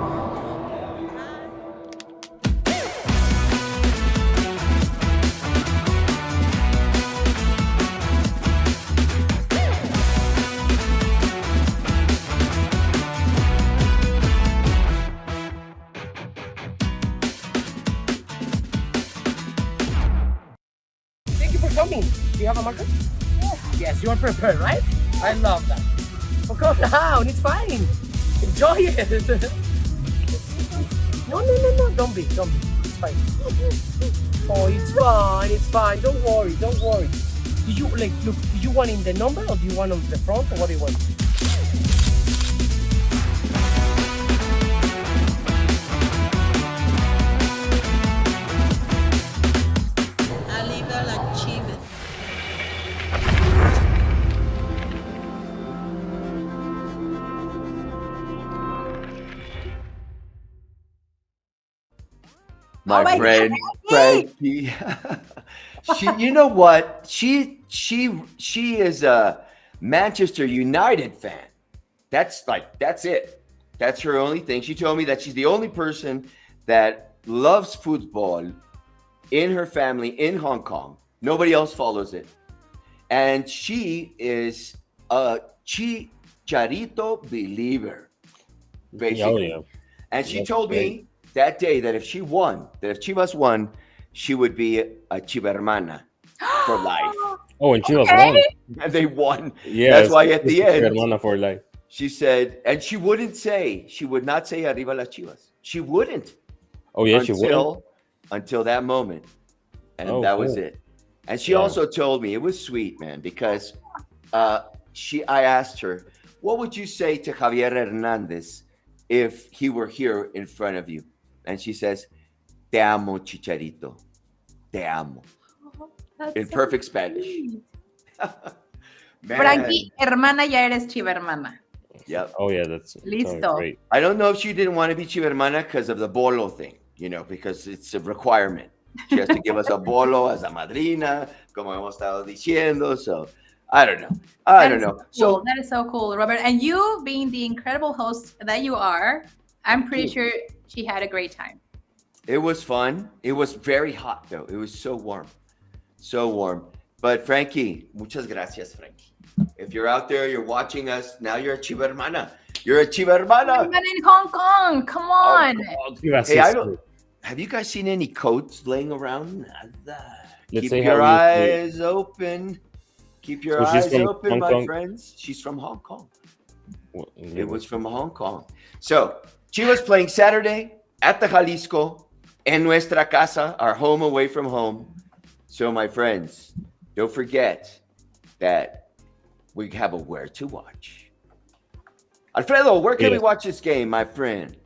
Coming. Do you have a marker? Yes, you are prepared, right? I love that. Oh, calm down. It's fine. Enjoy it. No. Don't be. It's fine. Oh, it's fine. Don't worry. Do you look? Do you want in the number or do you want on the front or what do you want? My friend Frankie. She, you know what? She is a Manchester United fan. That's it. That's her only thing. She told me that she's the only person that loves football in her family in Hong Kong. Nobody else follows it. And she is a Chicharito believer, basically. Yeah. And she told me that day that if Chivas won, she would be a Chiva hermana for life. Oh, and Chivas won. And they won. Yeah, that's why at the end, hermana for life. She said, and she would not say arriba las Chivas. She wouldn't. Oh yeah, she would. Until that moment. And that was it. And she also told me, it was sweet, man, because I asked her, what would you say to Javier Hernandez if he were here in front of you? And she says, te amo, Chicharito. Te amo. In perfect Spanish. Frankie, hermana, ya eres chiva hermana. Yep. Oh, yeah, that's Listo. great. I don't know if she didn't want to be chiva hermana because of the bolo thing, because it's a requirement. She has to give us a bolo as a madrina, como hemos estado diciendo. So I don't know. I don't know. So that is so cool, Robert. And you being the incredible host that you are, I'm pretty sure she had a great time. It was fun. It was very hot, though. It was so warm. So warm. But Frankie, muchas gracias, Frankie. If you're out there, you're watching us, now you're a chiva hermana. You're a chiva hermana. I'm in Hong Kong. Come on. Hey, have you guys seen any coats laying around? Keep say your how you eyes open. Keep your eyes open, my friends. She's from Hong Kong. It was from Hong Kong. So, Chivas playing Saturday at the Jalisco, en nuestra casa, our home away from home. So, my friends, don't forget that we have a where to watch. Alfredo, where can we watch this game, my friend?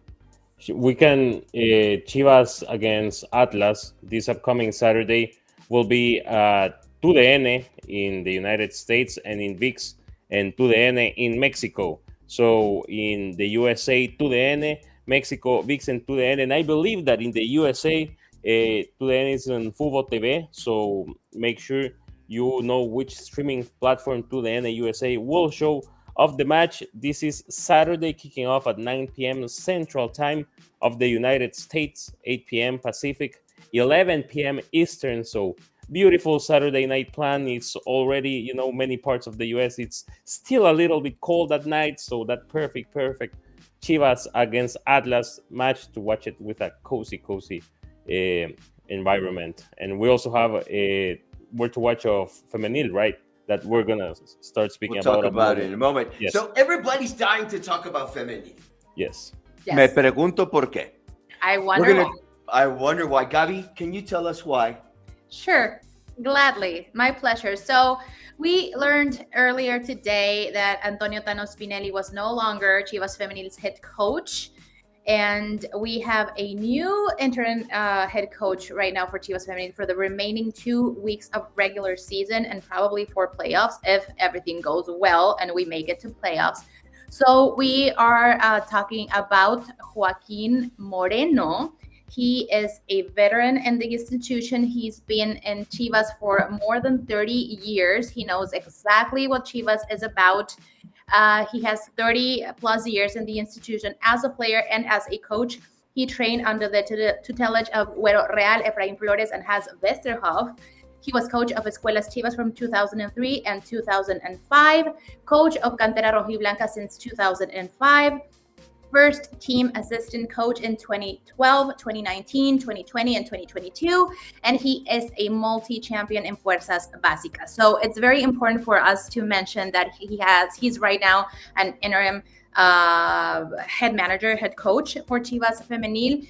We can, Chivas against Atlas this upcoming Saturday will be at TUDN in the United States and in VIX and TUDN in Mexico. So in the USA, TUDN, Mexico, VIX and TUDN. And I believe that in the USA, TUDN is on Fubo TV. So make sure you know which streaming platform TUDN USA will show of the match. This is Saturday, kicking off at 9 p.m. Central Time of the United States, 8 p.m. Pacific, 11 p.m. Eastern. So beautiful Saturday night plan. It's already, many parts of the U.S. It's still a little bit cold at night. So that perfect Chivas against Atlas match to watch it with a cozy environment. And we also have where to watch of Femenil, right? That we're gonna start speaking about. We'll talk about it in a moment. Yes. So everybody's dying to talk about Femenil. Yes. Me pregunto por qué. I wonder. I wonder why. Gabi, can you tell us why? Sure, gladly. My pleasure. So we learned earlier today that Antonio Tano Spinelli was no longer Chivas Femenil's head coach. And we have a new interim head coach right now for Chivas Femenil for the remaining 2 weeks of regular season and probably for playoffs if everything goes well and we make it to playoffs. So we are talking about Joaquin Moreno. He is a veteran in the institution. He's been in Chivas for more than 30 years. He knows exactly what Chivas is about. He has 30 plus years in the institution as a player and as a coach. He trained under the tutelage of Güero Real, Efraín Flores, and Hans Westerhoff. He was coach of Escuelas Chivas from 2003 and 2005, coach of Cantera Rojiblanca since 2005, first team assistant coach in 2012, 2019, 2020, and 2022. And he is a multi-champion in Fuerzas Básicas. So it's very important for us to mention that he's right now an interim head manager, head coach for Chivas Femenil.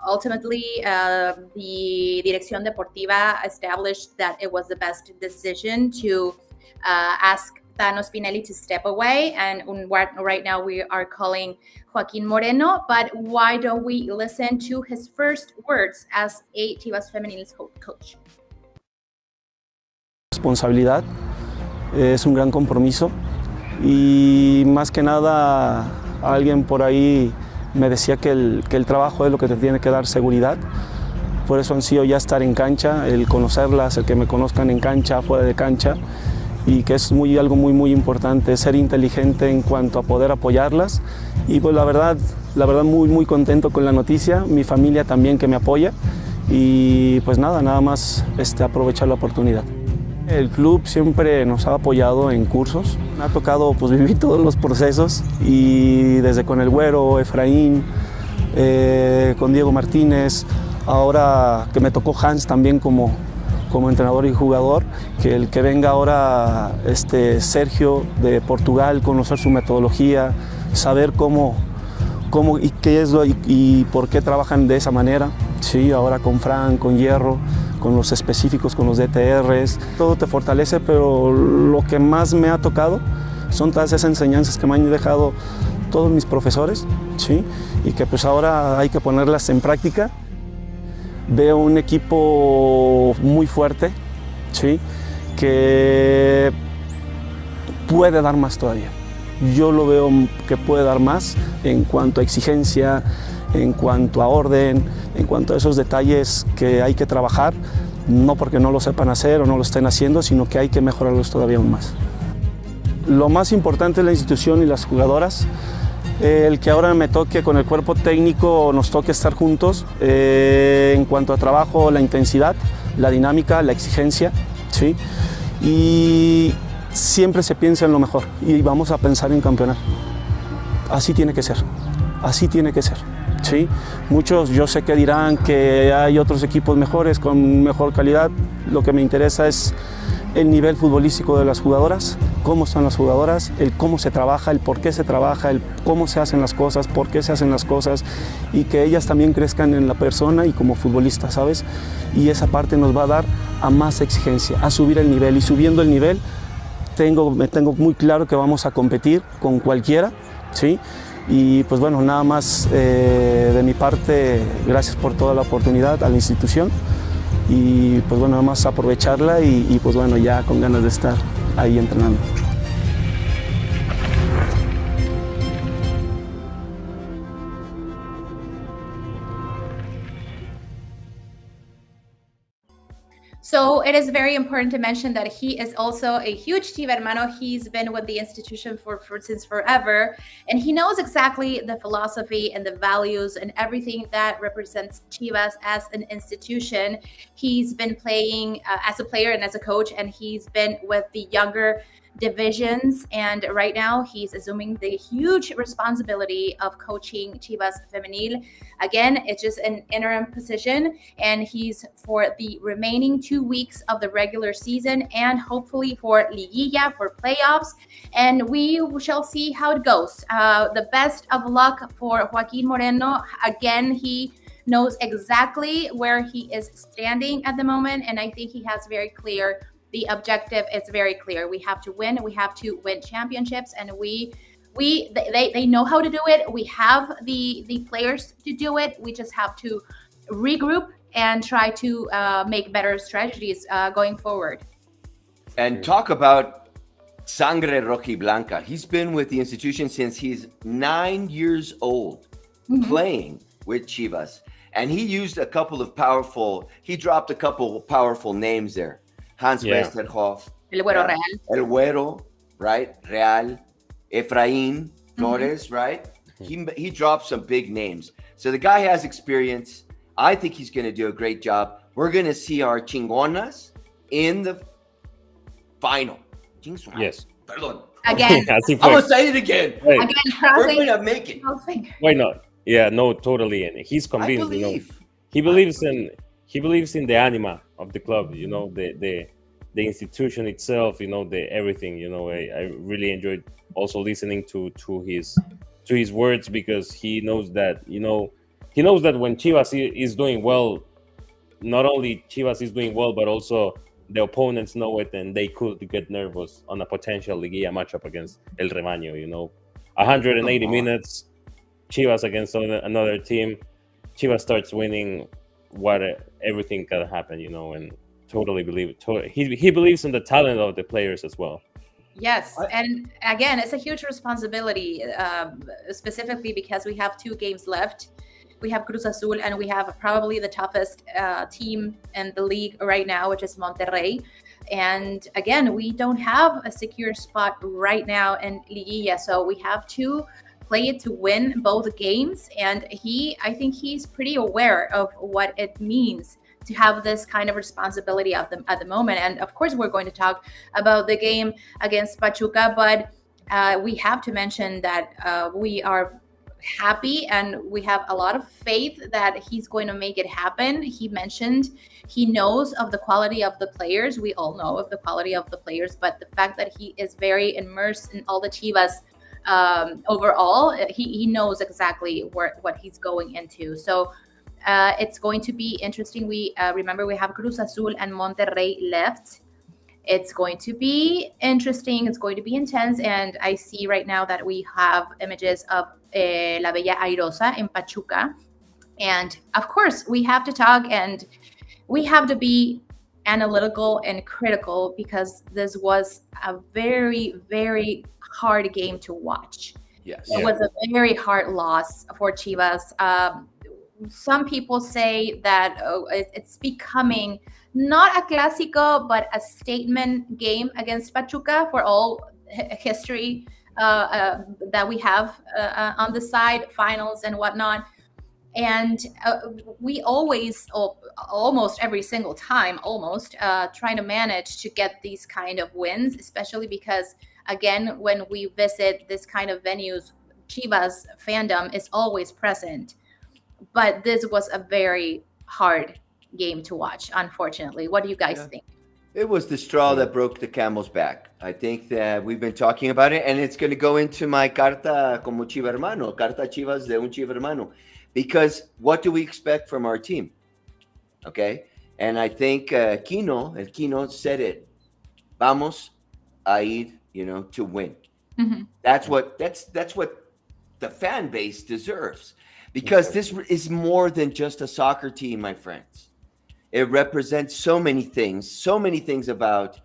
Ultimately, the Dirección Deportiva established that it was the best decision to ask Tano Spinelli to step away, and right now we are calling Joaquin Moreno. But why don't we listen to his first words as a Chivas Femenil's coach? Responsabilidad, es un gran compromiso y más que nada alguien por ahí me decía que el trabajo es lo que te tiene que dar seguridad. Por eso ansío ya estar en cancha, el conocerlas, el que me conozcan en cancha, fuera de cancha. Y que es algo muy importante, ser inteligente en cuanto a poder apoyarlas. Y pues la verdad muy contento con la noticia, mi familia también que me apoya y pues nada más aprovechar la oportunidad. El club siempre nos ha apoyado en cursos, me ha tocado pues vivir todos los procesos y desde con el Güero, Efraín, con Diego Martínez, ahora que me tocó Hans también como entrenador y jugador, que el que venga ahora Sergio de Portugal, conocer su metodología, saber cómo y qué es y por qué trabajan de esa manera. Sí, ahora con Fran, con Hierro, con los específicos, con los DTRs, todo te fortalece, pero lo que más me ha tocado son todas esas enseñanzas que me han dejado todos mis profesores, ¿sí? Y que pues ahora hay que ponerlas en práctica. Veo un equipo muy fuerte, ¿sí? Que puede dar más todavía. Yo lo veo que puede dar más en cuanto a exigencia, en cuanto a orden, en cuanto a esos detalles que hay que trabajar, no porque no lo sepan hacer o no lo estén haciendo, sino que hay que mejorarlos todavía aún más. Lo más importante es la institución y las jugadoras. El que ahora me toque con el cuerpo técnico, nos toque estar juntos en cuanto a trabajo, la intensidad, la dinámica, la exigencia, ¿sí? Y siempre se piensa en lo mejor y vamos a pensar en campeonar. Así tiene que ser, así tiene que ser, ¿sí? Muchos yo sé que dirán que hay otros equipos mejores, con mejor calidad. Lo que me interesa es el nivel futbolístico de las jugadoras, cómo están las jugadoras, el cómo se trabaja, el por qué se trabaja, el cómo se hacen las cosas, por qué se hacen las cosas, y que ellas también crezcan en la persona y como futbolistas, ¿sabes? Y esa parte nos va a dar a más exigencia, a subir el nivel, y subiendo el nivel me tengo muy claro que vamos a competir con cualquiera, ¿sí? Y pues bueno, nada más de mi parte, gracias por toda la oportunidad a la institución. Y pues bueno, nada más aprovecharla y pues bueno, ya con ganas de estar ahí entrenando. So it is very important to mention that he is also a huge Chiva hermano. He's been with the institution for since forever, and he knows exactly the philosophy and the values and everything that represents Chivas as an institution. He's been playing as a player and as a coach, and he's been with the younger divisions, and right now he's assuming the huge responsibility of coaching Chivas Femenil. Again, it's just an interim position, and he's for the remaining 2 weeks of the regular season and hopefully for Liguilla, for playoffs, and we shall see how it goes. The best of luck for Joaquin Moreno. Again, he knows exactly where he is standing at the moment, and I think he has very clear. The objective is very clear. We have to win. We have to win championships, and they know how to do it. We have the players to do it. We just have to regroup and try to make better strategies going forward. And talk about Sangre Rojiblanca. He's been with the institution since he's 9 years old, playing with Chivas, and he dropped a couple of powerful names there. Hans Westerhoff, El Güero Real. El Güero, right? Real, Efraín Flores, right? He dropped some big names. So the guy has experience. I think he's going to do a great job. We're going to see our chingonas in the final. Yes. Perdón. Again. I'm going to say it again. Right. Again, we're going to make it. Why not? Yeah, no, totally. And he's convinced, you know. He believes in the anima of the club, you know, the institution itself, you know, the everything, you know. I really enjoyed also listening to his words, because he knows that, you know, when Chivas is doing well, not only Chivas is doing well, but also the opponents know it, and they could get nervous on a potential Liguilla matchup against El Rebaño, you know. 180 minutes, Chivas against another team, Chivas starts winning, everything can happen, you know, and totally believe it. He believes in the talent of the players as well. Yes, and again, it's a huge responsibility, specifically because we have 2 games left. We have Cruz Azul, and we have probably the toughest team in the league right now, which is Monterrey. And again, we don't have a secure spot right now in Liguilla, so we have to play it to win both games. And I think he's pretty aware of what it means to have this kind of responsibility at the moment. And of course, we're going to talk about the game against Pachuca, but we have to mention that we are happy and we have a lot of faith that he's going to make it happen. He mentioned he knows of the quality of the players. We all know of the quality of the players, but the fact that he is very immersed in all the Chivas overall, he knows exactly what he's going into. So It's going to be interesting. We remember we have Cruz Azul and Monterrey left. It's going to be interesting. It's going to be intense. And I see right now that we have images of La Bella Airosa in Pachuca. And of course, we have to talk and we have to be analytical and critical because this was a very, very hard game to watch. Yes. It was a very hard loss for Chivas. Some people say that it's becoming not a Clásico, but a statement game against Pachuca for all history that we have on the side, finals and whatnot. And we always, almost every single time, trying to manage to get these kind of wins, especially because, again, when we visit this kind of venues, Chivas fandom is always present. But this was a very hard game to watch, unfortunately. What do you guys think? It was the straw that broke the camel's back. I think that we've been talking about it, and it's going to go into my carta como Chiva hermano, carta Chivas de un Chiva hermano. Because what do we expect from our team? Okay? And I think Kino said it. Vamos a ir, to win. Mm-hmm. That's what the fan base deserves. Because this is more than just a soccer team, my friends. It represents so many things about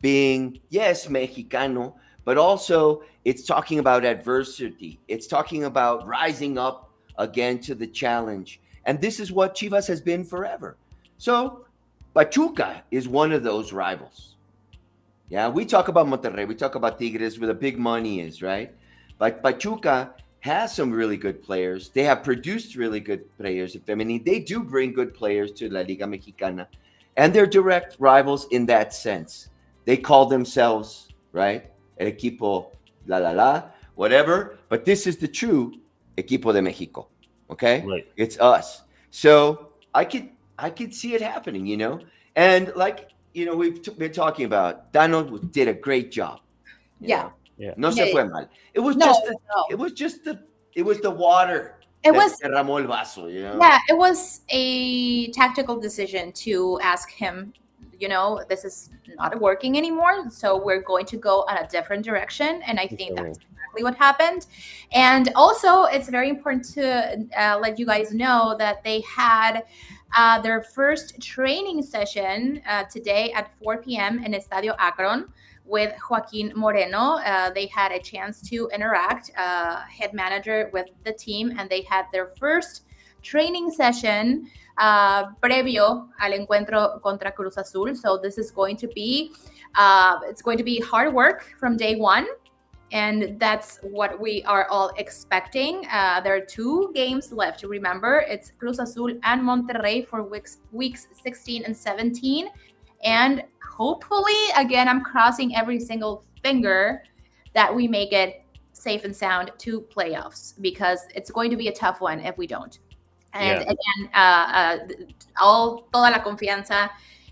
being, yes, Mexicano, but also it's talking about adversity. It's talking about rising up again to the challenge. And this is what Chivas has been forever. So Pachuca is one of those rivals. Yeah, we talk about Monterrey, we talk about Tigres, where the big money is, right? But Pachuca has some really good players. They have produced really good players in Femenil. They do bring good players to La Liga Mexicana. And they're direct rivals in that sense. They call themselves, right? El equipo whatever. But this is the true equipo de Mexico. Okay? Right. It's us. So I could see it happening, And we've been talking about, Dano did a great job. Yeah. No se fue mal. It was the water. It was derramó el vaso, Yeah, it was a tactical decision to ask him, this is not working anymore, so we're going to go in a different direction. And I think that's exactly what happened. And also, it's very important to let you guys know that they had their first training session today at 4 p.m. in Estadio Akron with Joaquin Moreno. They had a chance to interact, head manager with the team, and they had their first training session previo al encuentro contra Cruz Azul. So this is going to be, it's going to be hard work from day one. And that's what we are all expecting. There are 2 games left. Remember, it's Cruz Azul and Monterrey for weeks 16 and 17. And hopefully, again, I'm crossing every single finger that we make it safe and sound to playoffs, because it's going to be a tough one if we don't. And again, toda la confianza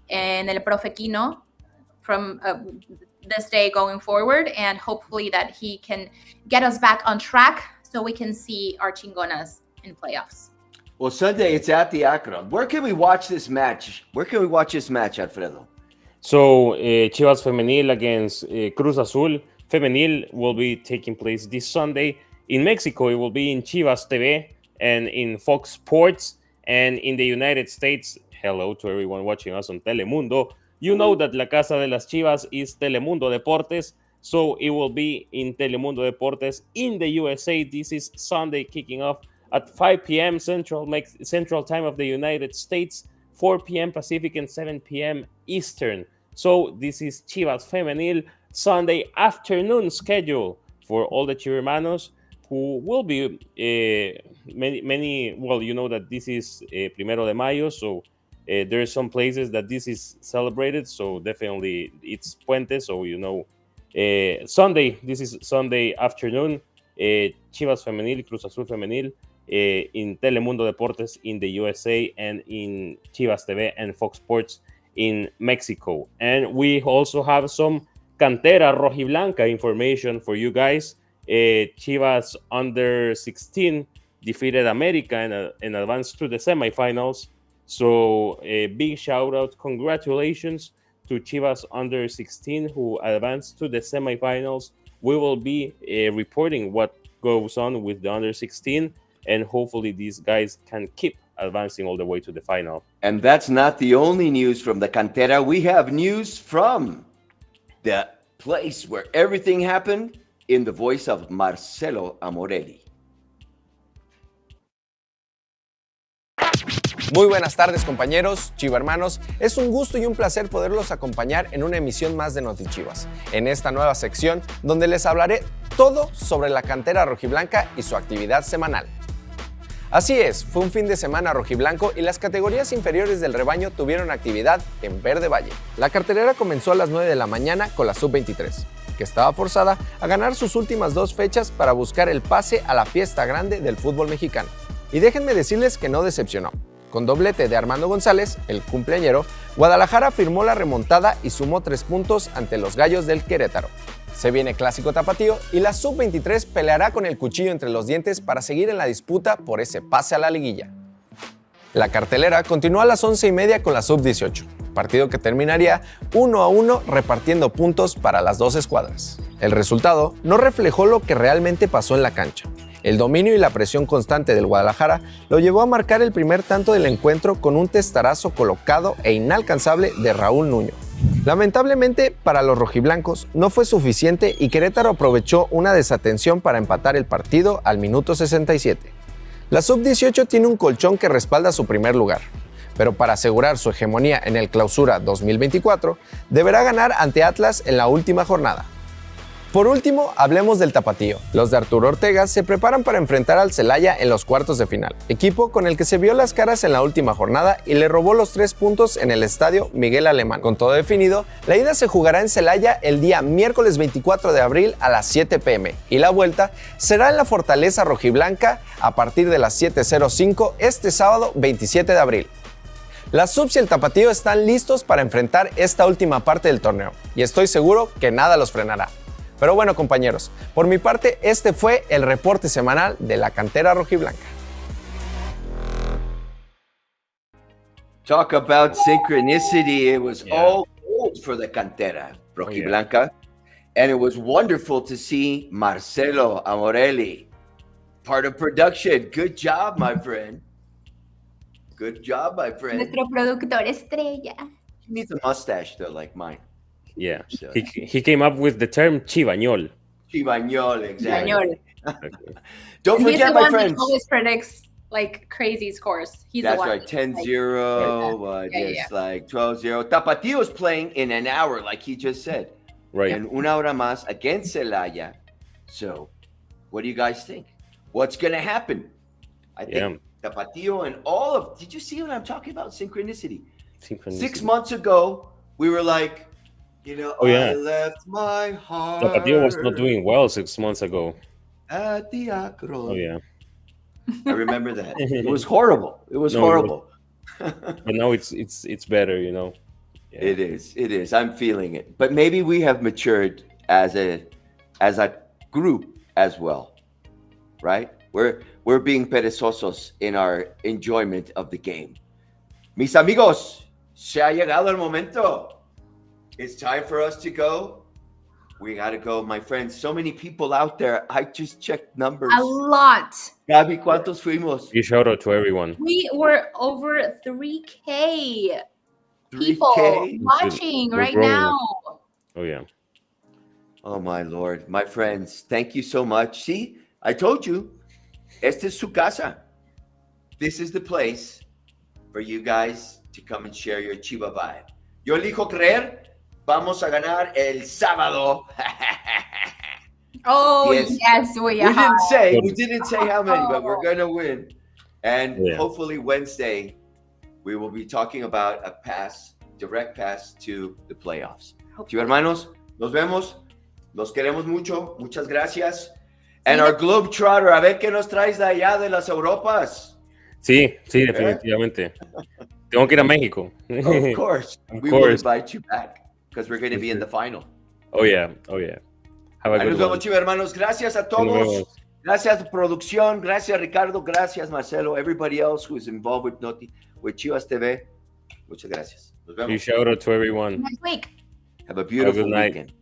en el profe Kino from this day going forward, and hopefully that he can get us back on track so we can see our Chingonas in playoffs. Well, Sunday it's at the Akron. Where can we watch this match? Alfredo? So Chivas Femenil against Cruz Azul. Femenil will be taking place this Sunday. In Mexico, it will be in Chivas TV and in Fox Sports. And in the United States, hello to everyone watching us on Telemundo. You know that La Casa de las Chivas is Telemundo Deportes, so it will be in Telemundo Deportes in the USA. This is Sunday, kicking off at 5 p.m. Central Time of the United States, 4 p.m. Pacific, and 7 p.m. Eastern. So this is Chivas Femenil Sunday afternoon schedule for all the Chivermanos, who will be many. Well, you know that this is Primero de Mayo, so there are some places that this is celebrated. So definitely it's Puente. So Sunday. This is Sunday afternoon. Chivas Femenil, Cruz Azul Femenil. In Telemundo Deportes in the USA, and in Chivas TV and Fox Sports in Mexico. And we also have some Cantera Rojiblanca information for you guys. Chivas under 16 defeated America and advanced to the semifinals. So a big shout out, congratulations to Chivas under 16 who advanced to the semifinals. We will be reporting what goes on with the under 16, and hopefully these guys can keep advancing all the way to the final. And that's not the only news from the Cantera. We have news from the place where everything happened in the voice of Marcelo Amorelli. Muy buenas tardes, compañeros, chivermanos. Es un gusto y un placer poderlos acompañar en una emisión más de NotiChivas, en esta nueva sección donde les hablaré todo sobre la cantera rojiblanca y su actividad semanal. Así es, fue un fin de semana rojiblanco y las categorías inferiores del rebaño tuvieron actividad en Verde Valle. La cartelera comenzó a las 9 de la mañana con la Sub-23, que estaba forzada a ganar sus últimas 2 fechas para buscar el pase a la fiesta grande del fútbol mexicano. Y déjenme decirles que no decepcionó. Con doblete de Armando González, el cumpleañero, Guadalajara firmó la remontada y sumó 3 puntos ante los Gallos del Querétaro. Se viene Clásico Tapatío y la Sub-23 peleará con el cuchillo entre los dientes para seguir en la disputa por ese pase a la liguilla. La cartelera continuó a las 11:30 con la Sub-18, partido que terminaría 1-1 repartiendo puntos para las 2 escuadras. El resultado no reflejó lo que realmente pasó en la cancha. El dominio y la presión constante del Guadalajara lo llevó a marcar el primer tanto del encuentro con un testarazo colocado e inalcanzable de Raúl Nuño. Lamentablemente para los rojiblancos no fue suficiente y Querétaro aprovechó una desatención para empatar el partido al minuto 67. La Sub-18 tiene un colchón que respalda su primer lugar, pero para asegurar su hegemonía en el Clausura 2024 deberá ganar ante Atlas en la última jornada. Por último, hablemos del Tapatío. Los de Arturo Ortega se preparan para enfrentar al Celaya en los cuartos de final, equipo con el que se vio las caras en la última jornada y le robó los 3 puntos en el estadio Miguel Alemán. Con todo definido, la ida se jugará en Celaya el día miércoles 24 de abril a las 7 p.m. y la vuelta será en la Fortaleza Rojiblanca a partir de las 7:05 este sábado 27 de abril. Las Subs y el Tapatío están listos para enfrentar esta última parte del torneo y estoy seguro que nada los frenará. Pero bueno, compañeros, por mi parte, este fue el reporte semanal de la cantera rojiblanca. Talk about synchronicity. It was all gold for the cantera rojiblanca. And it was wonderful to see Marcelo Amorelli, part of production. Good job, my friend. Good job, my friend. Nuestro productor estrella. He needs a mustache, though, like mine. Yeah, so. He came up with the term chivañol. Chivañol, exactly. Chivañol. Don't and forget, my friends. He always predicts like crazy scores. He's That's the one. right, 10-0, like 12-0. Tapatio is playing in an hour, like he just said. Right. And una hora más against Celaya. So, what do you guys think? What's going to happen? I think Tapatio and all of... Did you see what I'm talking about? Synchronicity. 6 months ago, we were like... You know, I left my heart. Tapatio was not doing well 6 months ago. At the Acro. Oh yeah, I remember that. It was horrible. It was horrible. But now it's better, you know. Yeah. It is. I'm feeling it. But maybe we have matured as a group as well, right? We're being perezosos in our enjoyment of the game. Mis amigos, se ha llegado el momento. It's time for us to go. We got to go, my friends. So many people out there. I just checked numbers. A lot. Gabi, ¿cuántos fuimos? You shout out to everyone. We were over 3K people watching right now. Oh, yeah. Oh, my Lord. My friends, thank you so much. See, I told you. Esta es su casa. This is the place for you guys to come and share your Chiva vibe. Yo elijo creer. Vamos a ganar el sábado. Oh, yes, we are. We didn't say how many, but we're going to win. And hopefully Wednesday, we will be talking about a direct pass to the playoffs. Hermanos, nos vemos. Los queremos mucho. Muchas gracias. And our Globetrotter, a ver qué nos traes de allá de las Europas. Sí, definitivamente. Tengo que ir a México. Of course. We will invite you back. Because we're going to be in the final. Oh, yeah. Have a good one. Nos vemos, Chiva, hermanos. Gracias a todos. Gracias, producción. Gracias, Ricardo. Gracias, Marcelo. Everybody else who is involved with Chivas TV. Muchas gracias. Nos vemos. Big shout out to everyone. Next week. Have a beautiful weekend.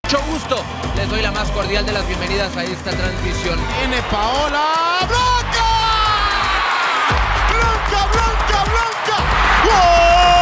Mucho gusto. Les doy la más cordial de las bienvenidas a esta transmisión. Viene Paola. ¡Blanca! ¡Blanca, Blanca, Blanca! ¡Gol!